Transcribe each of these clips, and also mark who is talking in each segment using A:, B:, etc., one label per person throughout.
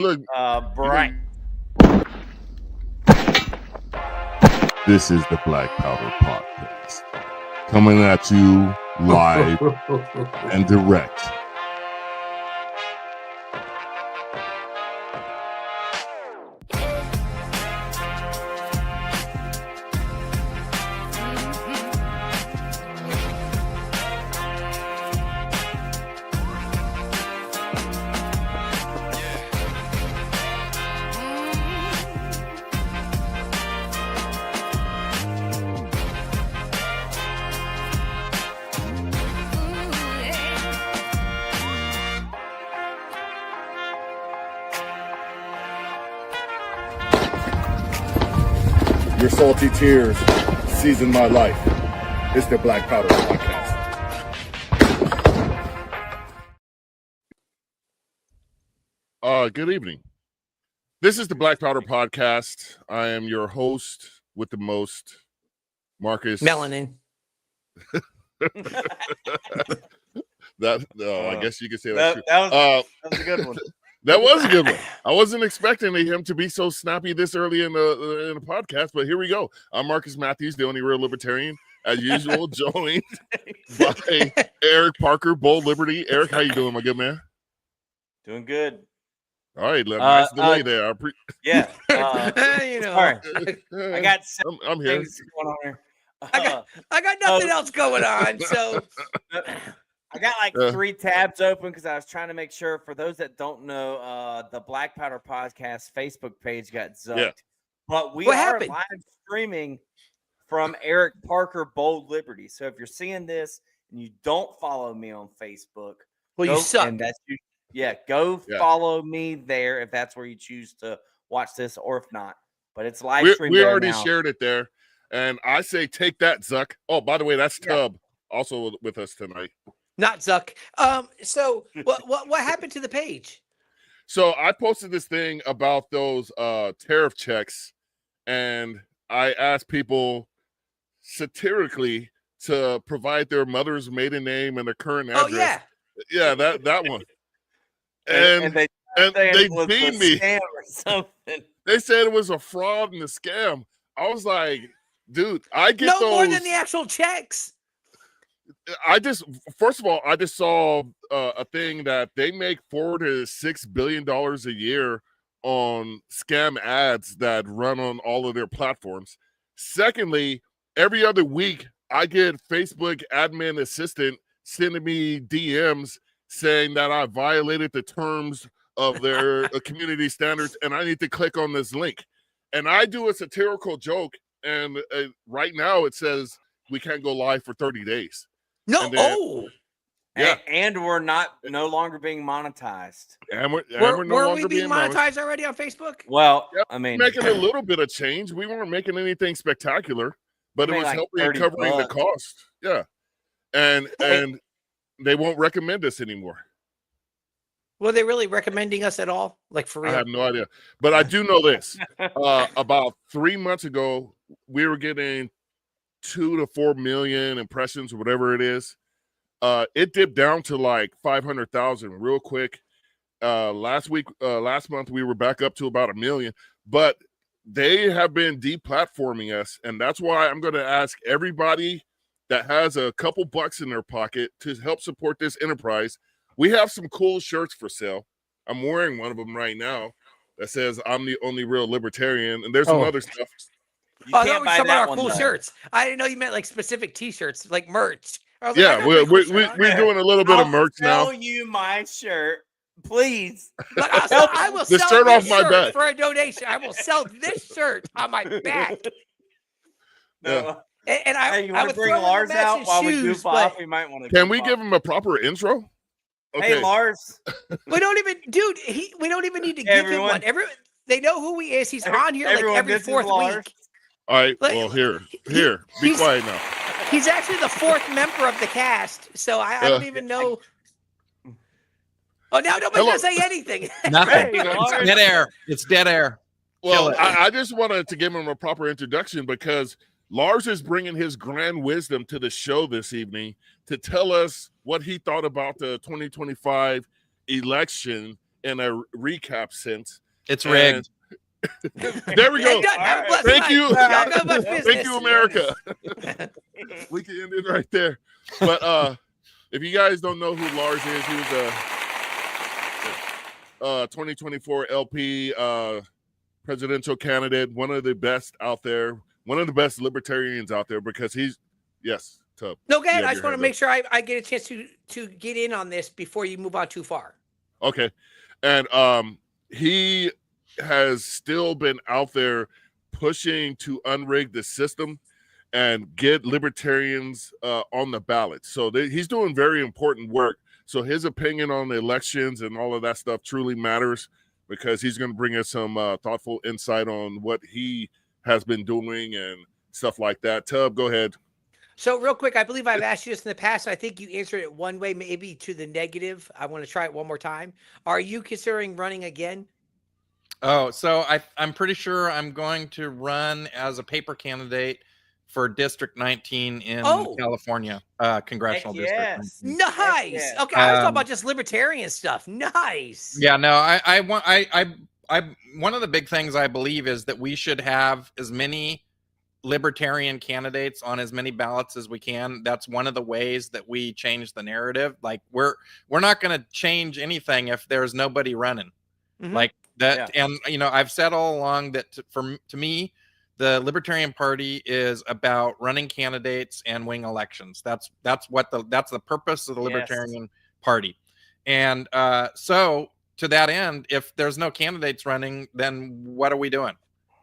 A: Look,
B: Bright.
A: This is the Black Powder Podcast, coming at you live and direct.
C: Your salty tears season my life. It's the Black Powder Podcast.
A: Good evening. This is the Black Powder Podcast. I am your host with the most, Marcus.
D: Melanin.
A: I guess you could say that's true.
B: That was a good one.
A: That was a good one. I wasn't expecting him to be so snappy this early in the podcast, but here we go. I'm Marcus Matthews, the only real libertarian, as usual, joined by Eric Parker, Bold Liberty. Eric, how you doing, my good man?
B: Doing good.
A: All right, nice delay there.
B: Yeah.
D: You know,
B: Sorry. I got
A: I'm here.
B: things going on here.
D: I got nothing else going on, so
B: I got like 3 tabs open because I was trying to make sure. For those that don't know, the Black Powder Podcast Facebook page got zucked.
A: Yeah.
B: But we
D: What
B: are
D: happened?
B: live streaming from Eric Parker Bold Liberty. So if you're seeing this and you don't follow me on Facebook,
D: well, you suck.
B: And that's you. Yeah, go follow me there if that's where you choose to watch this, or if not. But it's live streamed.
A: We already shared it there, and I say take that, Zuck. Oh, by the way, that's Tub also with us tonight.
D: Not Zuck. So what happened to the page?
A: So I posted this thing about those tariff checks, and I asked people satirically to provide their mother's maiden name and their current address.
D: Oh yeah,
A: yeah, that one.
B: And they
A: beat me.
B: Scam or something.
A: They said it was a fraud and a scam. I was like, dude, I get
D: no
A: those
D: more than the actual checks.
A: First of all, I just saw a thing that they make $4 to $6 billion a year on scam ads that run on all of their platforms. Secondly, every other week, I get Facebook admin assistant sending me DMs saying that I violated the terms of their community standards and I need to click on this link. And I do a satirical joke, and right now it says we can't go live for 30 days.
D: No,
B: and we're no longer being monetized.
A: And we're no
D: were
A: longer
D: we being monetized already on Facebook?
B: Well, I mean,
A: making a little bit of change. We weren't making anything spectacular, but it was
B: like
A: helping covering the cost. Yeah, and they won't recommend us anymore.
D: Were they really recommending us at all? Like for real?
A: I have no idea, but I do know this. About 3 months ago, we were getting 2 to 4 million impressions or whatever it is. It dipped down to like 500,000 real quick. Last month we were back up to about 1 million, but they have been deplatforming us, and that's why I'm going to ask everybody that has a couple bucks in their pocket to help support this enterprise. We have some cool shirts for sale. I'm wearing one of them right now that says I'm the only real libertarian, and there's some other stuff.
B: You can't buy that
D: our cool shirts. I didn't know you meant like specific T-shirts, like merch.
A: Yeah, we're doing a little bit of merch now.
B: I'll sell you my shirt, please.
D: I will
A: the
D: sell
A: shirt
D: this
A: off my
D: shirt
A: back
D: for a donation. I will sell this shirt on my back.
B: No.
D: And
B: you want to bring Lars out while we goof off? We might want to.
A: Can we give him a proper intro? Okay.
B: Hey, Lars.
D: We don't even need to give him one. They know who he is. He's on here like every fourth week.
A: All right. Well, here. Be quiet now.
D: He's actually the 4th member of the cast, so I don't even know. Oh, now nobody's gonna say anything.
E: Nothing. It's dead air. It's dead air.
A: Well, I just wanted to give him a proper introduction because Lars is bringing his grand wisdom to the show this evening to tell us what he thought about the 2025 election in a recap sense.
E: It's rigged.
A: There we go. Thank you. Thank you, America. We can end it right there. But if you guys don't know who Lars is, he was a 2024 LP presidential candidate, one of the best out there, one of the best libertarians out there, because he's Tub.
D: No, go ahead. I just want to make sure I get a chance to get in on this before you move on too far.
A: Okay. And he has still been out there pushing to unrig the system and get libertarians on the ballot. So he's doing very important work. So his opinion on the elections and all of that stuff truly matters, because he's going to bring us some thoughtful insight on what he has been doing and stuff like that. Tub, go ahead.
D: So real quick, I believe I've asked you this in the past. I think you answered it one way, maybe to the negative. I want to try it one more time. Are you considering running again?
E: Oh, so I'm pretty sure I'm going to run as a paper candidate for District 19 in California, congressional district.
B: Yes.
D: Nice.
B: Yes.
D: Okay, I was talking about just libertarian stuff. Nice.
E: Yeah, no, I one of the big things I believe is that we should have as many libertarian candidates on as many ballots as we can. That's one of the ways that we change the narrative. Like we're not going to change anything if there's nobody running. Mm-hmm. Like that. Yeah. And I've said all along that to me, the Libertarian Party is about running candidates and winning elections. That's the purpose of the Libertarian Party. And so to that end, if there's no candidates running, then what are we doing?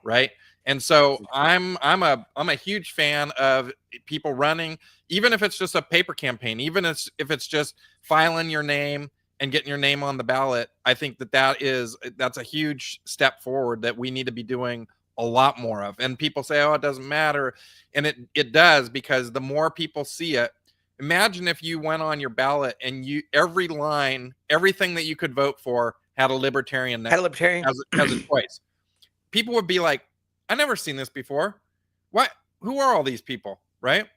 E: Right. And so I'm a huge fan of people running, even if it's just a paper campaign, even if it's just filing your name and getting your name on the ballot. I think that's a huge step forward that we need to be doing a lot more of. And people say, oh, it doesn't matter. And it does, because the more people see it. Imagine if you went on your ballot and every line, everything that you could vote for had a libertarian as a choice. People would be like, I never seen this before. What? Who are all these people? Right?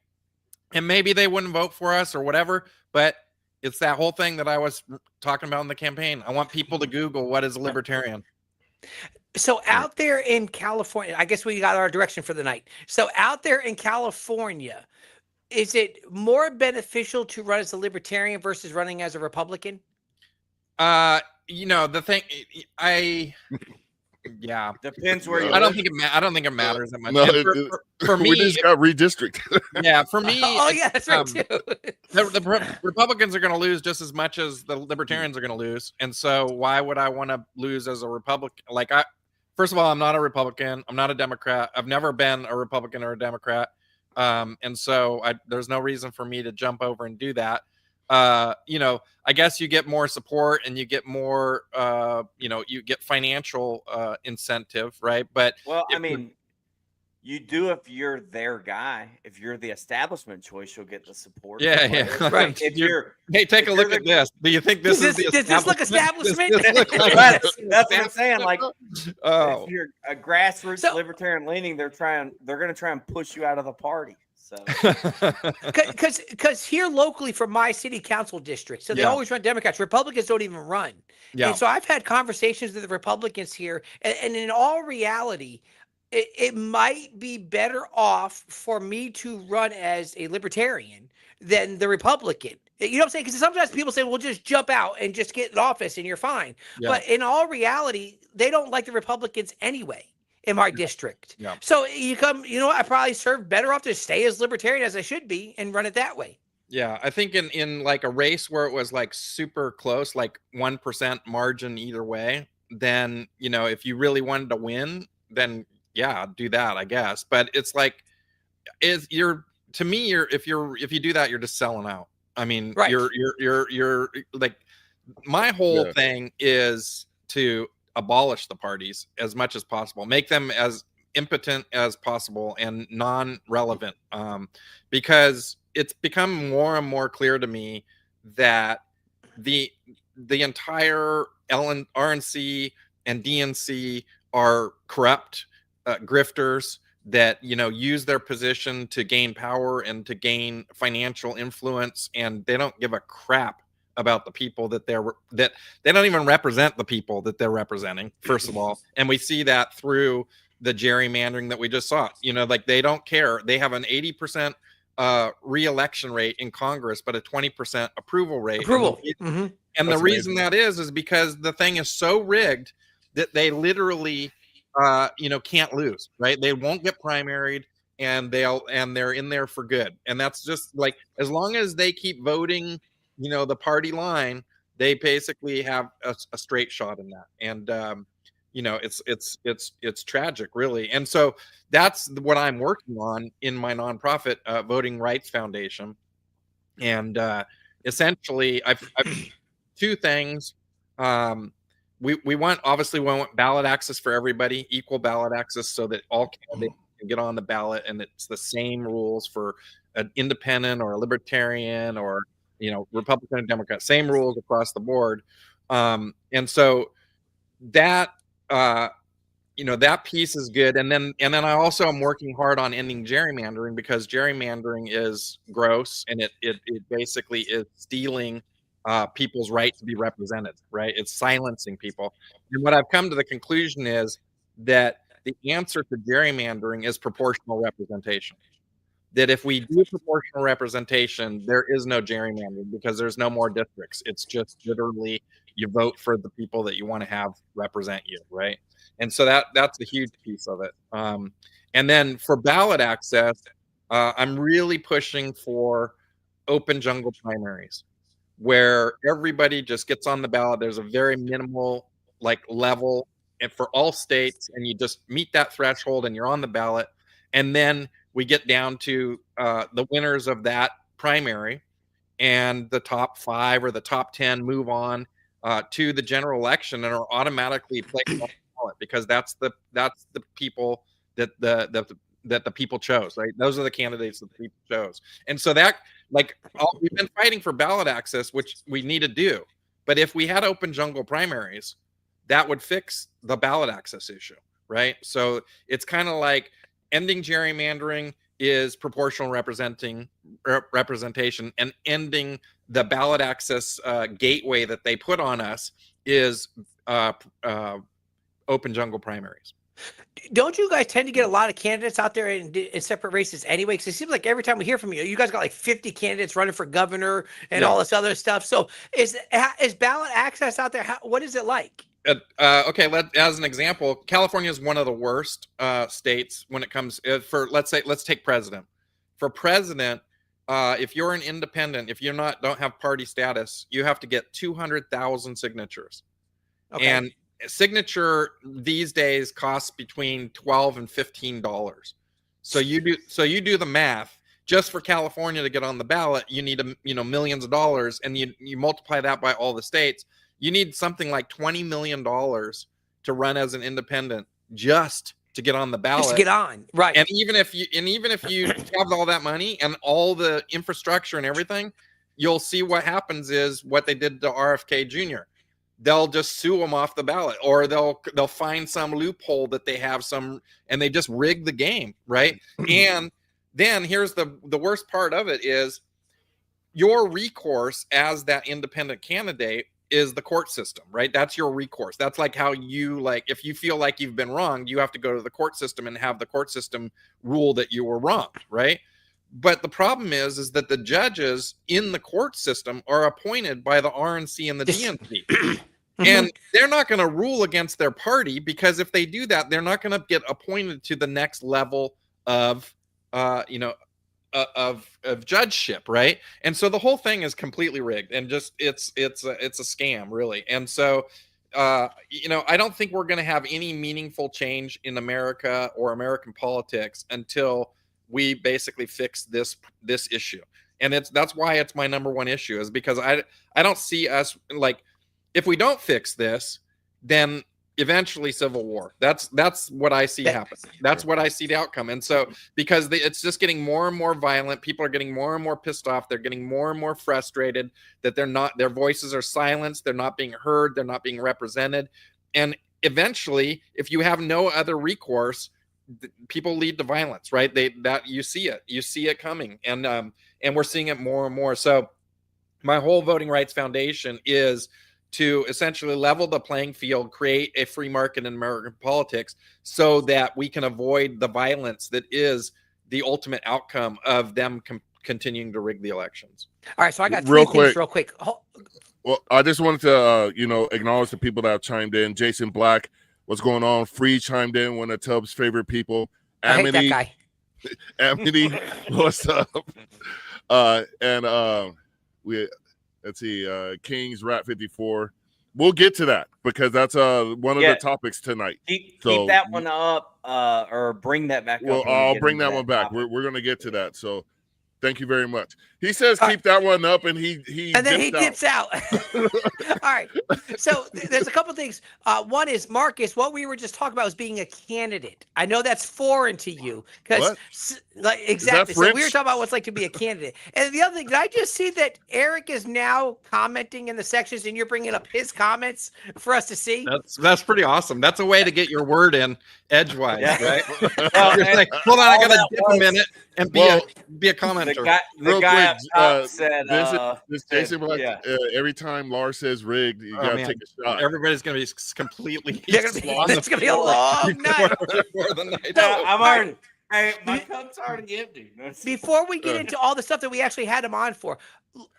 E: And maybe they wouldn't vote for us or whatever, but it's that whole thing that I was talking about in the campaign. I want people to Google what is a libertarian.
D: So out there in California, I guess we got our direction for the night. So out there in California, is it more beneficial to run as a libertarian versus running as a Republican?
E: The thing, yeah,
B: depends where you.
E: I don't think it matters that much.
A: No,
E: for me,
A: we just got redistricted.
E: Yeah, for me.
D: Oh yeah, that's right too.
E: The Republicans are going to lose just as much as the Libertarians are going to lose, and so why would I want to lose as a Republican? First of all, I'm not a Republican. I'm not a Democrat. I've never been a Republican or a Democrat, and so there's no reason for me to jump over and do that. I guess you get more support and you get more, you get financial incentive, right? But
B: you do if you're their guy. If you're the establishment choice, you'll get the support.
E: Yeah.
D: Right.
E: Hey, take a look at this. Do you think this is the
D: does this look establishment?
B: That's what I'm saying. Like,
E: oh,
B: if you're a grassroots libertarian leaning, they're going to try and push you out of the party. So,
D: because here locally from my city council district, so they always run Democrats. Republicans don't even run. Yeah. And so I've had conversations with the Republicans here, and in all reality, it might be better off for me to run as a libertarian than the Republican. You know what I'm saying? Because sometimes people say, well, just jump out and just get in office and you're fine. Yeah. But in all reality, they don't like the Republicans anyway in my district. Yeah. So I probably serve better off to stay as libertarian as I should be and run it that way.
E: Yeah, I think in like a race where it was like super close, like 1% margin either way, then, if you really wanted to win, then yeah, do that, I guess. But it's like, if you do that, you're just selling out. I mean, right. You're like, my whole thing is to abolish the parties as much as possible, make them as impotent as possible and non-relevant, because it's become more and more clear to me that the entire RNC and DNC are corrupt grifters that use their position to gain power and to gain financial influence, and they don't give a crap about the people that that they don't even represent the people that they're representing, first of all. And we see that through the gerrymandering that we just saw. Like they don't care. They have an 80% re-election rate in Congress, but a 20% approval rate. And the reason that is because the thing is so rigged that they literally can't lose, right? They won't get primaried, and they're in there for good. And that's just like, as long as they keep voting, the party line, they basically have a straight shot in that. And it's tragic, really. And so that's what I'm working on in my nonprofit, Voting Rights Foundation. And essentially I've two things. We want ballot access for everybody, equal ballot access, so that all candidates can get on the ballot, and it's the same rules for an independent or a libertarian or Republican and Democrat, same rules across the board. And so that that piece is good. And then I also am working hard on ending gerrymandering, because gerrymandering is gross, and it basically is stealing people's right to be represented, right? It's silencing people. And what I've come to the conclusion is that the answer to gerrymandering is proportional representation. That if we do proportional representation, there is no gerrymandering, because there's no more districts. It's just literally you vote for the people that you want to have represent you, right? And so that's a huge piece of it. And then for ballot access, I'm really pushing for open jungle primaries, where everybody just gets on the ballot. There's a very minimal level and for all states, and you just meet that threshold and you're on the ballot. And then we get down to the winners of that primary, and the top 5 or the top 10 move on to the general election and are automatically placed on the ballot, because that's the people that the people chose, right? Those are the candidates that the people chose. And so that, we've been fighting for ballot access, which we need to do. But if we had open jungle primaries, that would fix the ballot access issue, right? So it's kind of like ending gerrymandering is proportional representation, and ending the ballot access gateway that they put on us is open jungle primaries.
D: Don't you guys tend to get a lot of candidates out there in separate races anyway? Because it seems like every time we hear from you, you guys got 50 candidates running for governor and all this other stuff. So is ballot access out there? What is it like?
E: Okay, as an example, California is one of the worst states when it comes for, let's take president. For president, if you're an independent, if you're don't have party status, you have to get 200,000 signatures. Okay. And signature these days costs between $12 and $15. So you do the math. Just for California to get on the ballot, you need millions of dollars, and you multiply that by all the states. You need something like $20 million to run as an independent just to get on the ballot.
D: Just to get on, right?
E: And even if you have all that money and all the infrastructure and everything, you'll see what happens is what they did to RFK Jr. They'll just sue him off the ballot, or they'll find some loophole that they have and they just rig the game, right? And then here's the worst part of it is your recourse as that independent candidate is the court system, right? That's your recourse. That's like how you if you feel like you've been wronged, you have to go to the court system and have the court system rule that you were wrong, right? But the problem is that the judges in the court system are appointed by the RNC and the DNC. And they're not going to rule against their party, because if they do that, they're not going to get appointed to the next level of judgeship, right? And so the whole thing is completely rigged, and just it's a scam, really. And so I don't think we're going to have any meaningful change in America or American politics until we basically fix this issue. And that's why it's my number one issue, is because I don't see us if we don't fix this, then eventually civil war. That's what I see happen. That's what I see the outcome. And so because it's just getting more and more violent, people are getting more and more pissed off. They're getting more and more frustrated that their voices are silenced. They're not being heard. They're not being represented. And eventually, if you have no other recourse, people lead to violence, right? You see it coming, and we're seeing it more and more. So my whole Voting Rights Foundation is to essentially level the playing field, create a free market in American politics so that we can avoid the violence that is the ultimate outcome of them continuing to rig the elections.
D: All right, so I got three things real quick.
A: Well, I just wanted to, acknowledge the people that have chimed in. Jason Black, what's going on? Free chimed in, one of Tubbs' favorite people.
D: Amity, I hate that
A: guy. Amity, what's up? Let's see, King's Rat 54. We'll get to that because that's one of the topics tonight.
B: Keep that one up, or bring that back up.
A: Well, I'll bring that one back. We're going to get to that. So thank you very much. He says keep that one up, and he
D: dips out. All right. So there's a couple things. One is, Marcus, what we were just talking about was being a candidate. I know that's foreign to you because exactly. So we were talking about what's like to be a candidate. And the other thing, did I just see that Eric is now commenting in the sections, and you're bringing up his comments for us to see?
E: That's pretty awesome. That's a way to get your word in edgewise, right? You're like, hold on, I got to dip a minute and be a commenter.
B: The guy said,
A: this Jason Black, every time Lars says rigged, you gotta take a shot.
E: Everybody's gonna be completely.
D: It's gonna be a long night.
B: I'm already. Hey, my cup's already empty.
D: Before we get into all the stuff that we actually had him on for,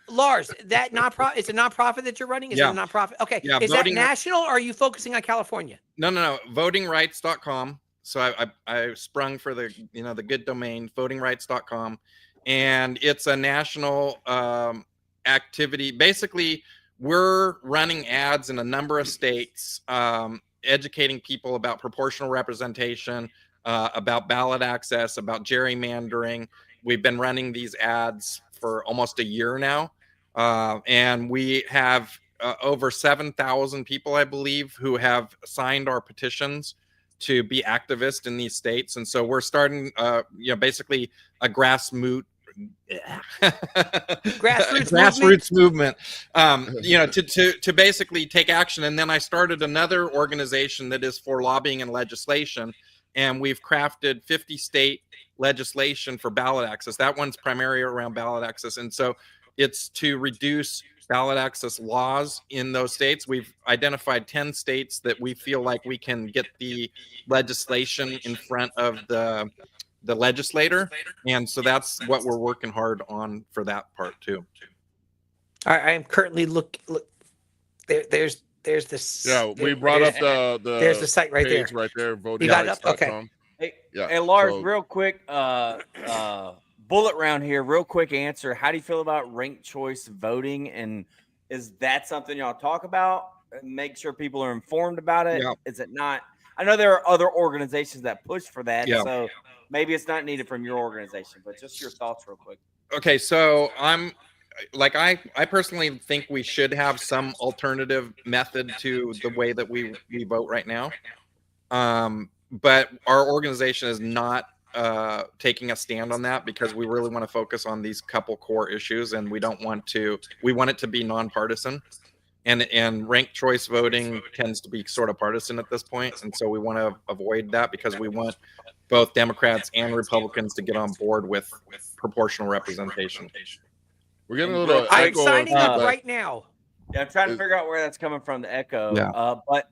D: Lars, that nonprofit, it's a nonprofit that you're running? Is it a nonprofit? Okay.
E: Yeah,
D: is that national, or are you focusing on California?
E: No. Votingrights.com. So I sprung for the the good domain, votingrights.com. And it's a national activity. Basically, we're running ads in a number of states, educating people about proportional representation, about ballot access, about gerrymandering. We've been running these ads for almost a year now. And we have over 7,000 people, I believe, who have signed our petitions to be activists in these states. And so we're starting, basically a grassroots movement, to basically take action. And then I started another organization that is for lobbying and legislation, and we've crafted 50 state legislation for ballot access. That one's primarily around ballot access, and so it's to reduce ballot access laws in those states. We've identified 10 states that we feel like we can get the legislation in front of the legislator, and so that's what we're working hard on for that part too.
D: I am currently look there's this.
A: Yeah, we brought up the
D: there's the site right there.
A: Right there.
D: You got it up? Okay.
B: Hey, Lars, real quick, bullet round here. Real quick answer. How do you feel about ranked choice voting, and is that something y'all talk about? Make sure people are informed about it. Yeah. Is it not? I know there are other organizations that push for that, so maybe it's not needed from your organization, but just your thoughts real quick.
E: Okay, so I personally think we should have some alternative method to the way that we vote right now. But our organization is not taking a stand on that because we really want to focus on these couple core issues, and we want it to be nonpartisan. And ranked choice voting tends to be sort of partisan at this point, and so we want to avoid that because we want both Democrats and Republicans to get on board with proportional representation.
A: We're getting a little.
D: I'm signing up right now.
B: Yeah, I'm trying to figure out where that's coming from. The echo.
E: Yeah.
B: But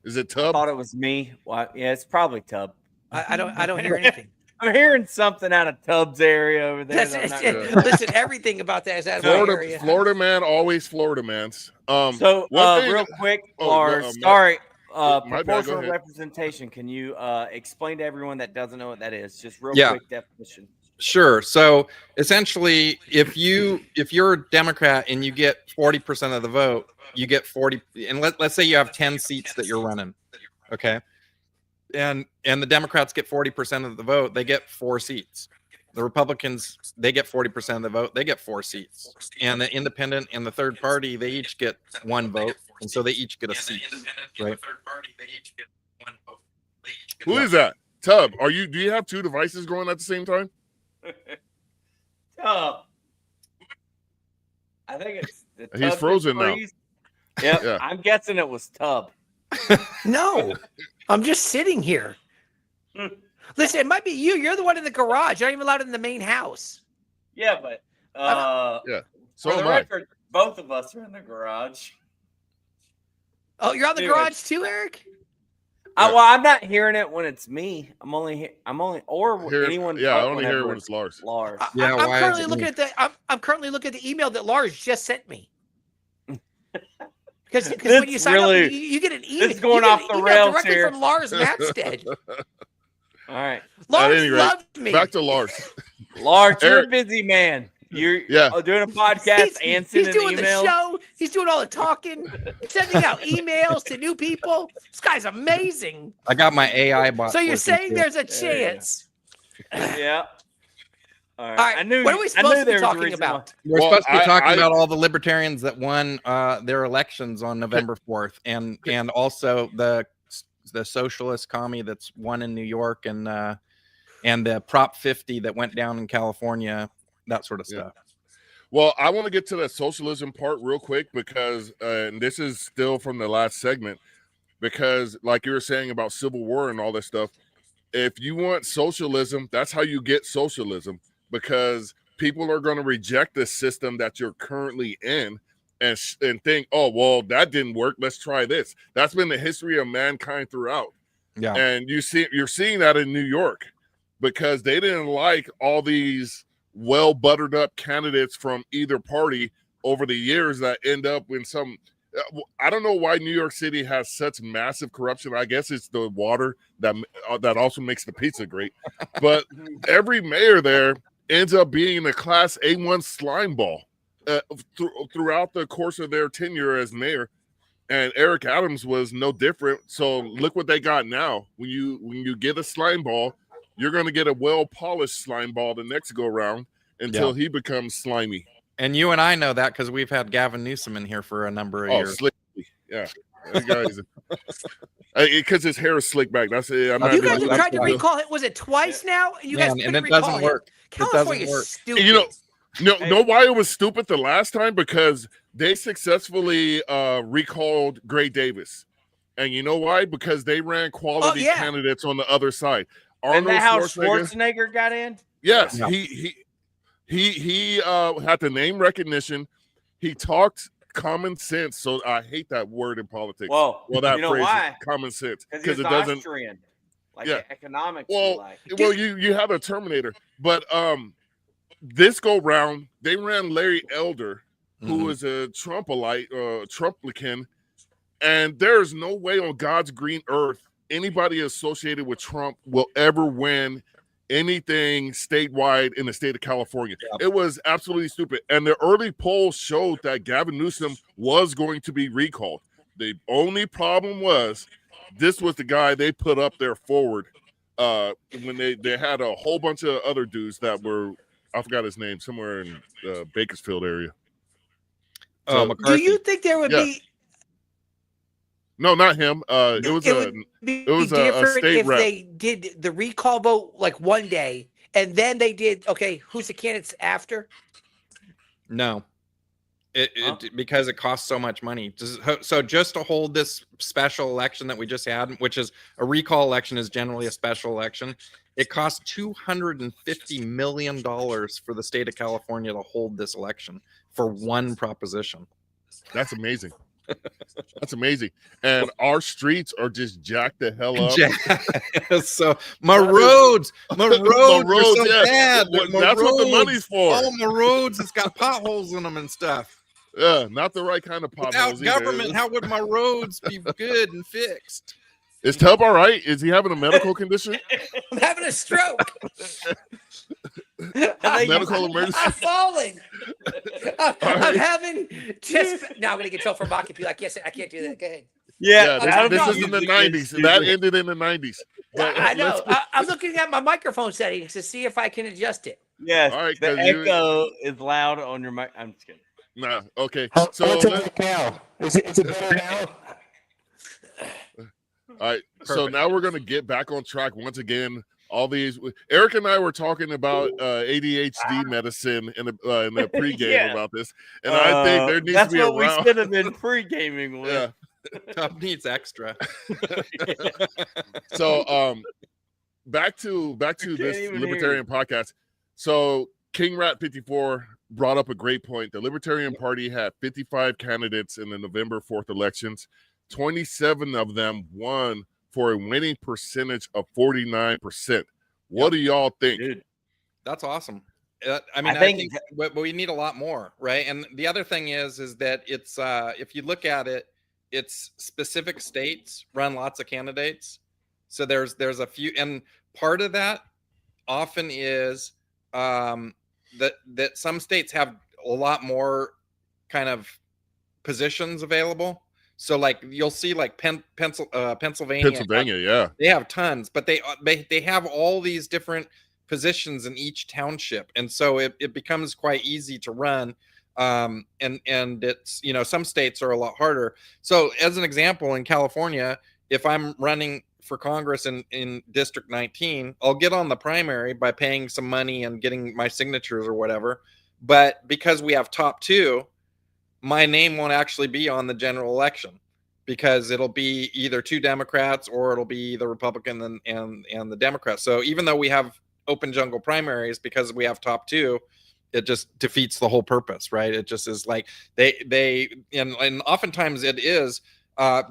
A: is it Tub?
B: I thought it was me. Well, yeah, it's probably Tub.
D: I don't hear anything.
B: I'm hearing something out of Tubbs area over there.
D: Listen, everything about that is out of my area.
A: Florida man, always Florida mans.
B: Real quick, Lars, proportional representation. Can you explain to everyone that doesn't know what that is? Just real quick definition.
E: Sure. So essentially, if you're a Democrat and you get 40% of the vote, you get 40. And let's say you have 10 seats that you're running. Okay. And the Democrats get 40% of the vote, they get 4 seats. The Republicans, they get 40% of the vote, they get 4 seats. And the independent and the third party, they each get 1 vote, and so they each get a seat. Right?
A: Who is that? Tub, do you have 2 devices going at the same time?
B: Tub. I think it's the Tub.
A: He's frozen now.
B: Yep. Yeah. I'm guessing it was Tub.
D: No, I'm just sitting here. Listen, it might be you. You're the one in the garage. You're not even allowed in the main house.
B: Yeah, but
A: So
B: For the
A: am I.
B: record, both of us are in the garage.
D: Oh, you're on the garage too, Eric?
B: Well, I'm not hearing it when it's me. I'm only anyone.
A: Yeah, I only hear it when it's Lars.
E: Yeah,
D: I'm currently looking at I'm currently looking at the email that Lars just sent me. Because when you sign up, you get an email.
B: It's going off the rails
D: directly
B: here
D: from Lars Mapstead.
B: All right,
D: Lars loved me.
A: Back to Lars.
B: Lars, you're a busy man. You're doing a podcast and sending
D: he's doing
B: emails.
D: The show. He's doing all the talking, sending out emails to new people. This guy's amazing.
E: I got my AI bot.
D: So you're saying there's a chance?
B: Yeah. All right.
D: All right. What are we supposed to be talking about?
E: We're supposed to be talking about all the libertarians that won their elections on November 4th, and also the socialist commie that's won in New York, and the Prop 50 that went down in California, that sort of stuff.
A: Well, I want to get to the socialism part real quick because and this is still from the last segment, because like you were saying about Civil War and all this stuff, if you want socialism, that's how you get socialism, because people are going to reject the system that you're currently in and think, oh, well, that didn't work. Let's try this. That's been the history of mankind throughout.
E: Yeah.
A: And you're seeing that in New York, because they didn't like all these well buttered up candidates from either party over the years that end up in some. I don't know why New York City has such massive corruption. I guess it's the water that also makes the pizza great. But every mayor there ends up being a class A1 slime ball throughout the course of their tenure as mayor. And Eric Adams was no different. So look what they got now. When you get a slime ball, you're going to get a well-polished slime ball the next go-around until he becomes slimy.
E: And you and I know that because we've had Gavin Newsom in here for a number of years.
A: Slicky. Yeah. Because his hair is slicked back. That's it.
D: You guys have tried to recall it. Was it twice now? And you guys
E: and it doesn't work.
D: California is stupid.
A: Know why it was stupid the last time? Because they successfully recalled Gray Davis. And you know why? Because they ran quality candidates on the other side.
B: And that how Schwarzenegger got in?
A: Yes, yeah. He had the name recognition. He talked common sense. So I hate that word in politics.
B: Well,
A: that
B: you know
A: phrase,
B: why?
A: Common sense,
B: because it doesn't. Austrian, economics.
A: Well, you have a Terminator, but this go round they ran Larry Elder, who is a Trumpalite, Trumplican, and there's no way on God's green earth anybody associated with Trump will ever win anything statewide in the state of California. Yep. It was absolutely stupid. And the early polls showed that Gavin Newsom was going to be recalled. The only problem was this was the guy they put up there forward when they had a whole bunch of other dudes that were, I forgot his name, somewhere in the Bakersfield area.
D: So, do you think there would be...
A: No, not him. It was a state
D: if
A: rep.
D: They did the recall vote like one day, and then they did. Okay, who's the candidates after?
E: No, because it costs so much money. So just to hold this special election that we just had, which is a recall election, is generally a special election. It costs $250 million for the state of California to hold this election for one proposition.
A: That's amazing. That's amazing. And our streets are just jacked the hell up.
E: So my roads are so bad.
A: That's what the money's for.
E: Oh, my roads, it's got potholes in them and stuff.
A: Yeah, not the right kind of potholes.
E: Without government, how would my roads be good and fixed?
A: Is Tub all right? Is he having a medical condition?
D: I'm having a stroke.
A: Medical emergency.
D: I'm falling. I'm having just. Now I'm going to get told for mock and be like, yes, I can't do that. Go ahead.
A: Yeah, this is in the 90s. That ended in the 90s.
D: But I know. I'm looking at my microphone settings to see if I can adjust it.
B: Yes, all right, the echo is loud on your mic. I'm just kidding.
A: Nah, okay.
F: So now, is it better now?
A: All right, so now we're going to get back on track once again. All these, Eric and I were talking about ADHD medicine in the pregame about this, and I think there needs to be a round.
B: That's what we should have been pre-gaming with.
A: Yeah,
E: Top needs extra.
A: So, back to this libertarian podcast. So, King Rat 54 brought up a great point. The Libertarian Party had 55 candidates in the November 4th elections. 27 of them won for a winning percentage of 49%. What do y'all think?
B: Dude,
E: that's awesome. I think but we need a lot more, right? And the other thing is that it's if you look at it, it's specific states run lots of candidates. So there's a few, and part of that often is that some states have a lot more kind of positions available. So like you'll see like Pennsylvania,
A: yeah,
E: they have tons, but they have all these different positions in each township, and so it becomes quite easy to run. And it's, you know, some states are a lot harder. So as an example, in California, if I'm running for Congress in District 19, I'll get on the primary by paying some money and getting my signatures or whatever. But because we have top two, my name won't actually be on the general election, because it'll be either two Democrats or it'll be the Republican and the Democrats. So even though we have open jungle primaries, because we have top two, it just defeats the whole purpose, right? It just is like and oftentimes it is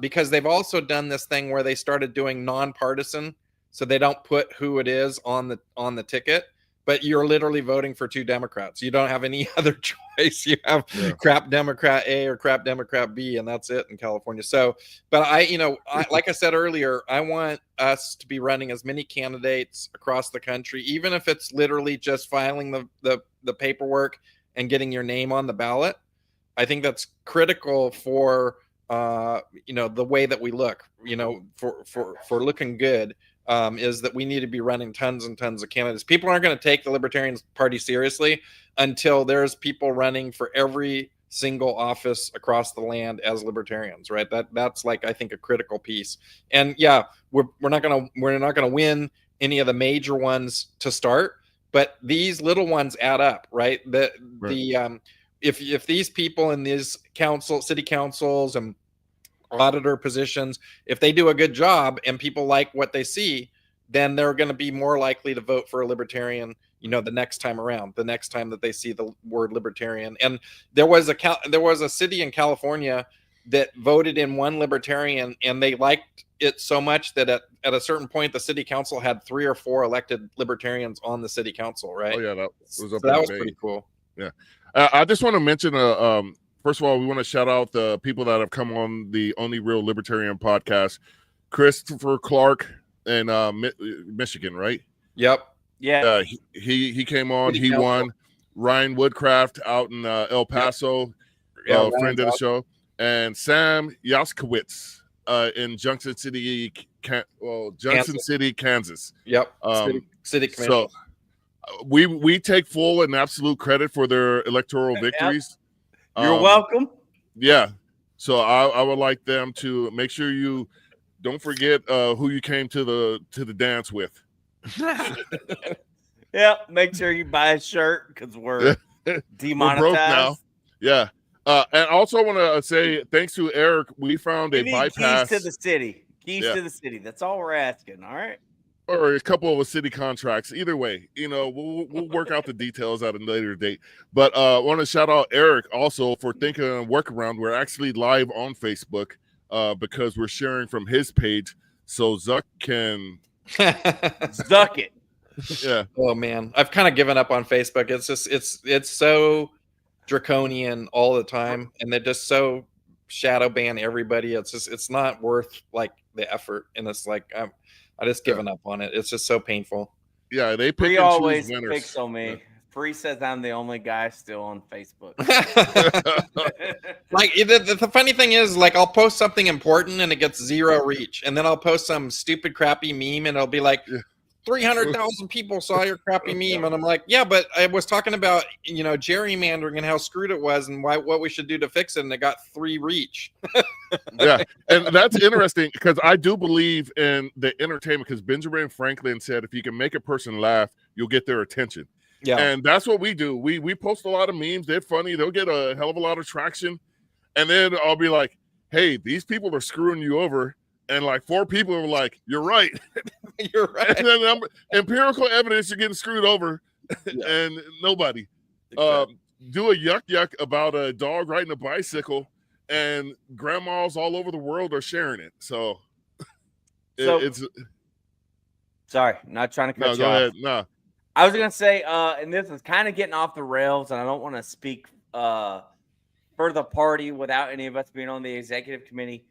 E: because they've also done this thing where they started doing nonpartisan, so they don't put who it is on the ticket, but you're literally voting for two Democrats. You don't have any other choice. You have crap Democrat A or crap Democrat B, and that's it in California. So, but like I said earlier, I want us to be running as many candidates across the country, even if it's literally just filing the paperwork and getting your name on the ballot. I think that's critical for the way that we look, for looking good. Is that we need to be running tons and tons of candidates. People aren't going to take the Libertarian Party seriously until there's people running for every single office across the land as Libertarians, right? That's like, I think, a critical piece. And yeah, we're not going to win any of the major ones to start, but these little ones add up, right? If these people in these city councils and auditor positions, if they do a good job and people like what they see, then they're going to be more likely to vote for a Libertarian, the next time around, the next time that they see the word Libertarian. And there was a city in California that voted in one Libertarian, and they liked it so much that at a certain point, the city council had 3 or 4 elected Libertarians on the city council, right?
A: Oh yeah, that was
E: that was pretty cool.
A: Yeah. I just want to mention first of all, we want to shout out the people that have come on the Only Real Libertarian podcast. Christopher Clark in Michigan, right?
E: Yep.
B: Yeah.
A: He came on. He won. Ryan Woodcraft out in El Paso, friend of the show, and Sam Yaskowitz in Junction City, Kansas.
E: Yep. City Commission.
A: So we take full and absolute credit for their electoral victories.
B: You're welcome.
A: Yeah. So I would like them to make sure you don't forget who you came to the dance with.
B: Yeah. Make sure you buy a shirt because we're demonetized.
A: We're broke now. Yeah. And also I want to say thanks to Eric, we found a bypass.
B: Keys to the city. To the city. That's all we're asking. All right.
A: Or a couple of city contracts. Either way, we'll work out the details at a later date. But I want to shout out Eric also for thinking of a workaround. We're actually live on Facebook because we're sharing from his page, so Zuck can
B: Zuck it.
A: Yeah.
E: Oh man, I've kind of given up on Facebook. It's just it's so draconian all the time, and they're just so shadow ban everybody. It's not worth like the effort, and it's like I just given up on it. It's just so painful.
A: Yeah, they pick
B: Free
A: and
B: always
A: choose winners.
B: picks on me. Yeah. Free says I'm the only guy still on Facebook.
E: Like the funny thing is, like, I'll post something important and it gets 0 reach, and then I'll post some stupid crappy meme and it'll be like 300,000 people saw your crappy meme, and I'm like, yeah, but I was talking about gerrymandering and how screwed it was and what we should do to fix it, and it got 3 reach.
A: Yeah, and that's interesting because I do believe in the entertainment, because Benjamin Franklin said if you can make a person laugh, you'll get their attention. Yeah, and that's what we do. We post a lot of memes. They're funny. They'll get a hell of a lot of traction, and then I'll be like, hey, these people are screwing you over. And like 4 people are like, you're right.
E: You're right.
A: And then empirical evidence you're getting screwed over and nobody.
E: Exactly.
A: do a yuck about a dog riding a bicycle, and grandmas all over the world are sharing it. So, it's.
B: Sorry, not trying to cut you
A: go
B: off.
A: ahead. No,
B: I was gonna say, and this is kind of getting off the rails, and I don't want to speak for the party without any of us being on the executive committee.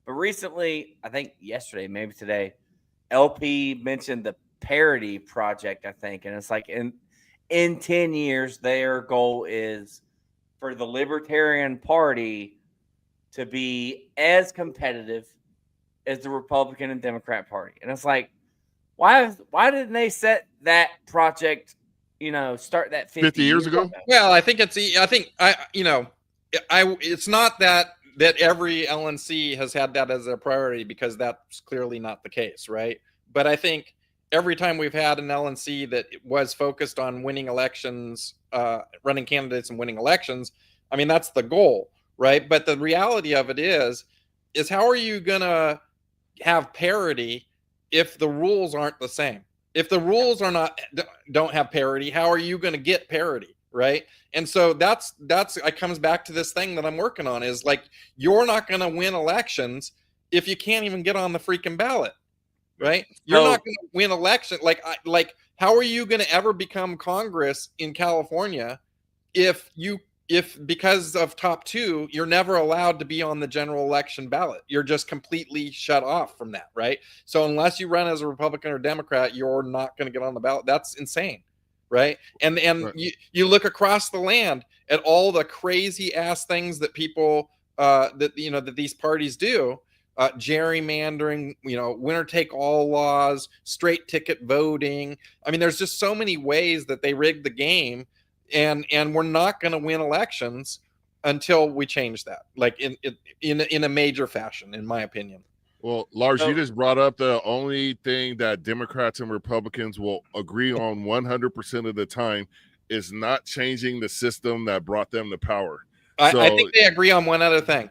B: But recently, I think yesterday, maybe today, LP mentioned the parity project, I think, and it's like in 10 years, their goal is for the Libertarian Party to be as competitive as the Republican and Democrat Party. And it's like, why didn't they set that project, start that 50
A: years ago?
E: Well, I think it's not that every LNC has had that as their priority, because that's clearly not the case, right? But I think every time we've had an LNC that was focused on winning elections, running candidates and winning elections, I mean, that's the goal, right? But the reality of it is how are you going to have parity if the rules aren't the same? If the rules don't have parity, how are you going to get parity, right? And so that's it comes back to this thing that I'm working on, is like, you're not going to win elections if you can't even get on the freaking ballot, right? You're not going to win election. Like how are you going to ever become Congress in California if because of top 2, you're never allowed to be on the general election ballot? You're just completely shut off from that, right? So unless you run as a Republican or Democrat, you're not going to get on the ballot. That's insane, right? And right. You look across the land at all the crazy ass things that people that these parties do, gerrymandering, winner take all laws, straight ticket voting. I mean, there's just so many ways that they rig the game. And we're not going to win elections until we change that, like in a major fashion, in my opinion.
A: Well, Lars, you just brought up the only thing that Democrats and Republicans will agree on 100% of the time is not changing the system that brought them to power.
E: I think they agree on one other thing.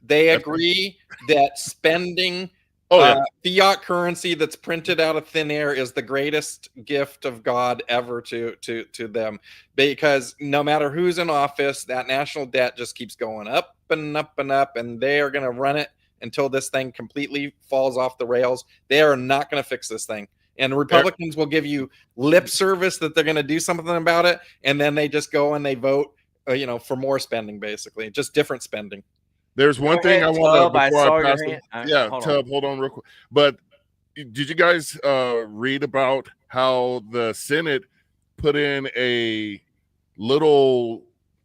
E: They agree that spending fiat currency that's printed out of thin air is the greatest gift of God ever to them, because no matter who's in office, that national debt just keeps going up and up and up, and they are going to run it until this thing completely falls off the rails. They are not going to fix this thing. And Republicans will give you lip service that they're going to do something about it, and then they just go and they vote, for more spending, basically, just different spending.
A: There's one thing I want to, before I pass it. Tub, hold on real quick. But did you guys read about how the Senate put in a little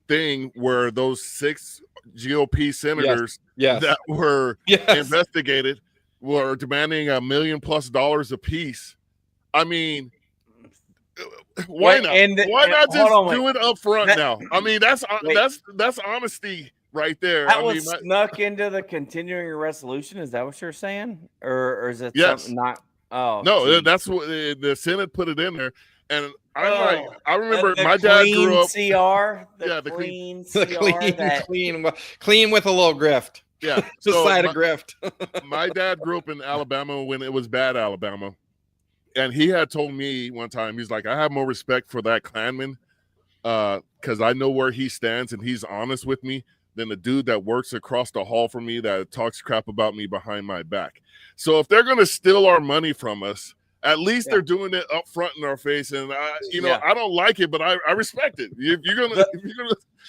A: thing where those 6 GOP senators that were investigated were demanding $1 million+ a piece? I mean, why not? Why not just do it up front now? I mean, that's honesty right there.
B: That was snuck into the continuing resolution. Is that what you're saying, or is it something not? Oh no,
A: that's what the Senate put it in there. And I remember my dad grew up.
B: The
E: clean with a little grift.
A: Yeah,
E: side of grift.
A: My dad grew up in Alabama when it was bad Alabama, and he had told me one time, he's like, I have more respect for that Klanman because I know where he stands and he's honest with me than the dude that works across the hall from me that talks crap about me behind my back. So if they're going to steal our money from us, at least they're doing it up front in our face. And I don't like it, but I respect it.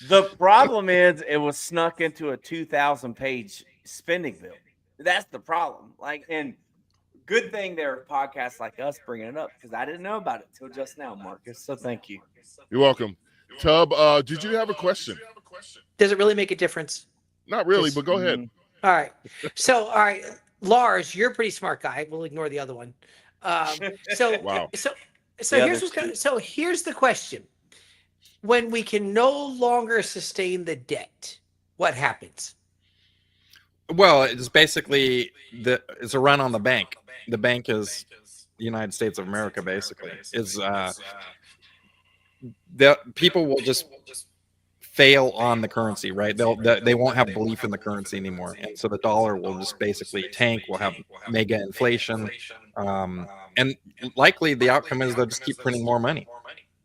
B: The problem is it was snuck into a 2,000-page spending bill. That's the problem. And good thing there are podcasts like us bringing it up, because I didn't know about it till just now, Marcus. So thank you.
A: You're welcome. Tub, did you have a question?
D: Does it really make a difference?
A: Not really, but go ahead.
D: All right. So, Lars, you're a pretty smart guy. We'll ignore the other one.
A: Wow.
D: So here's the question: when we can no longer sustain the debt, what happens?
E: Well, it's basically it's a run on the bank. The bank is the United States of America. Basically, the people will just fail on the currency, right? They won't have belief in the currency anymore, and so the dollar will just basically tank. We'll have mega inflation, and likely the outcome is they'll just keep printing more money.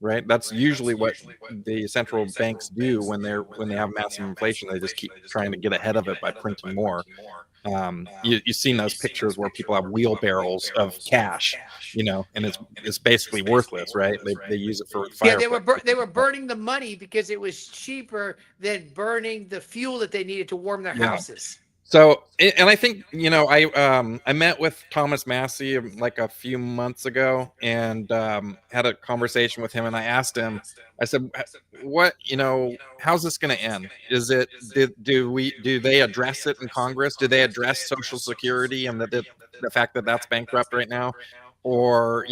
E: right? That's usually what the central banks do when they have massive inflation. They just keep trying to get ahead of it by printing more. You've seen those pictures where people have wheelbarrows of cash, and it's basically worthless, right? They use it for fire.
D: Yeah, they were burning the money because it was cheaper than burning the fuel that they needed to warm their houses.
E: So, and I think, I met with Thomas Massey like a few months ago and had a conversation with him, and I asked him, I said, what, how's this going to end? Is it, do they address it in Congress? Do they address Social Security and the fact that that's bankrupt right now? Or,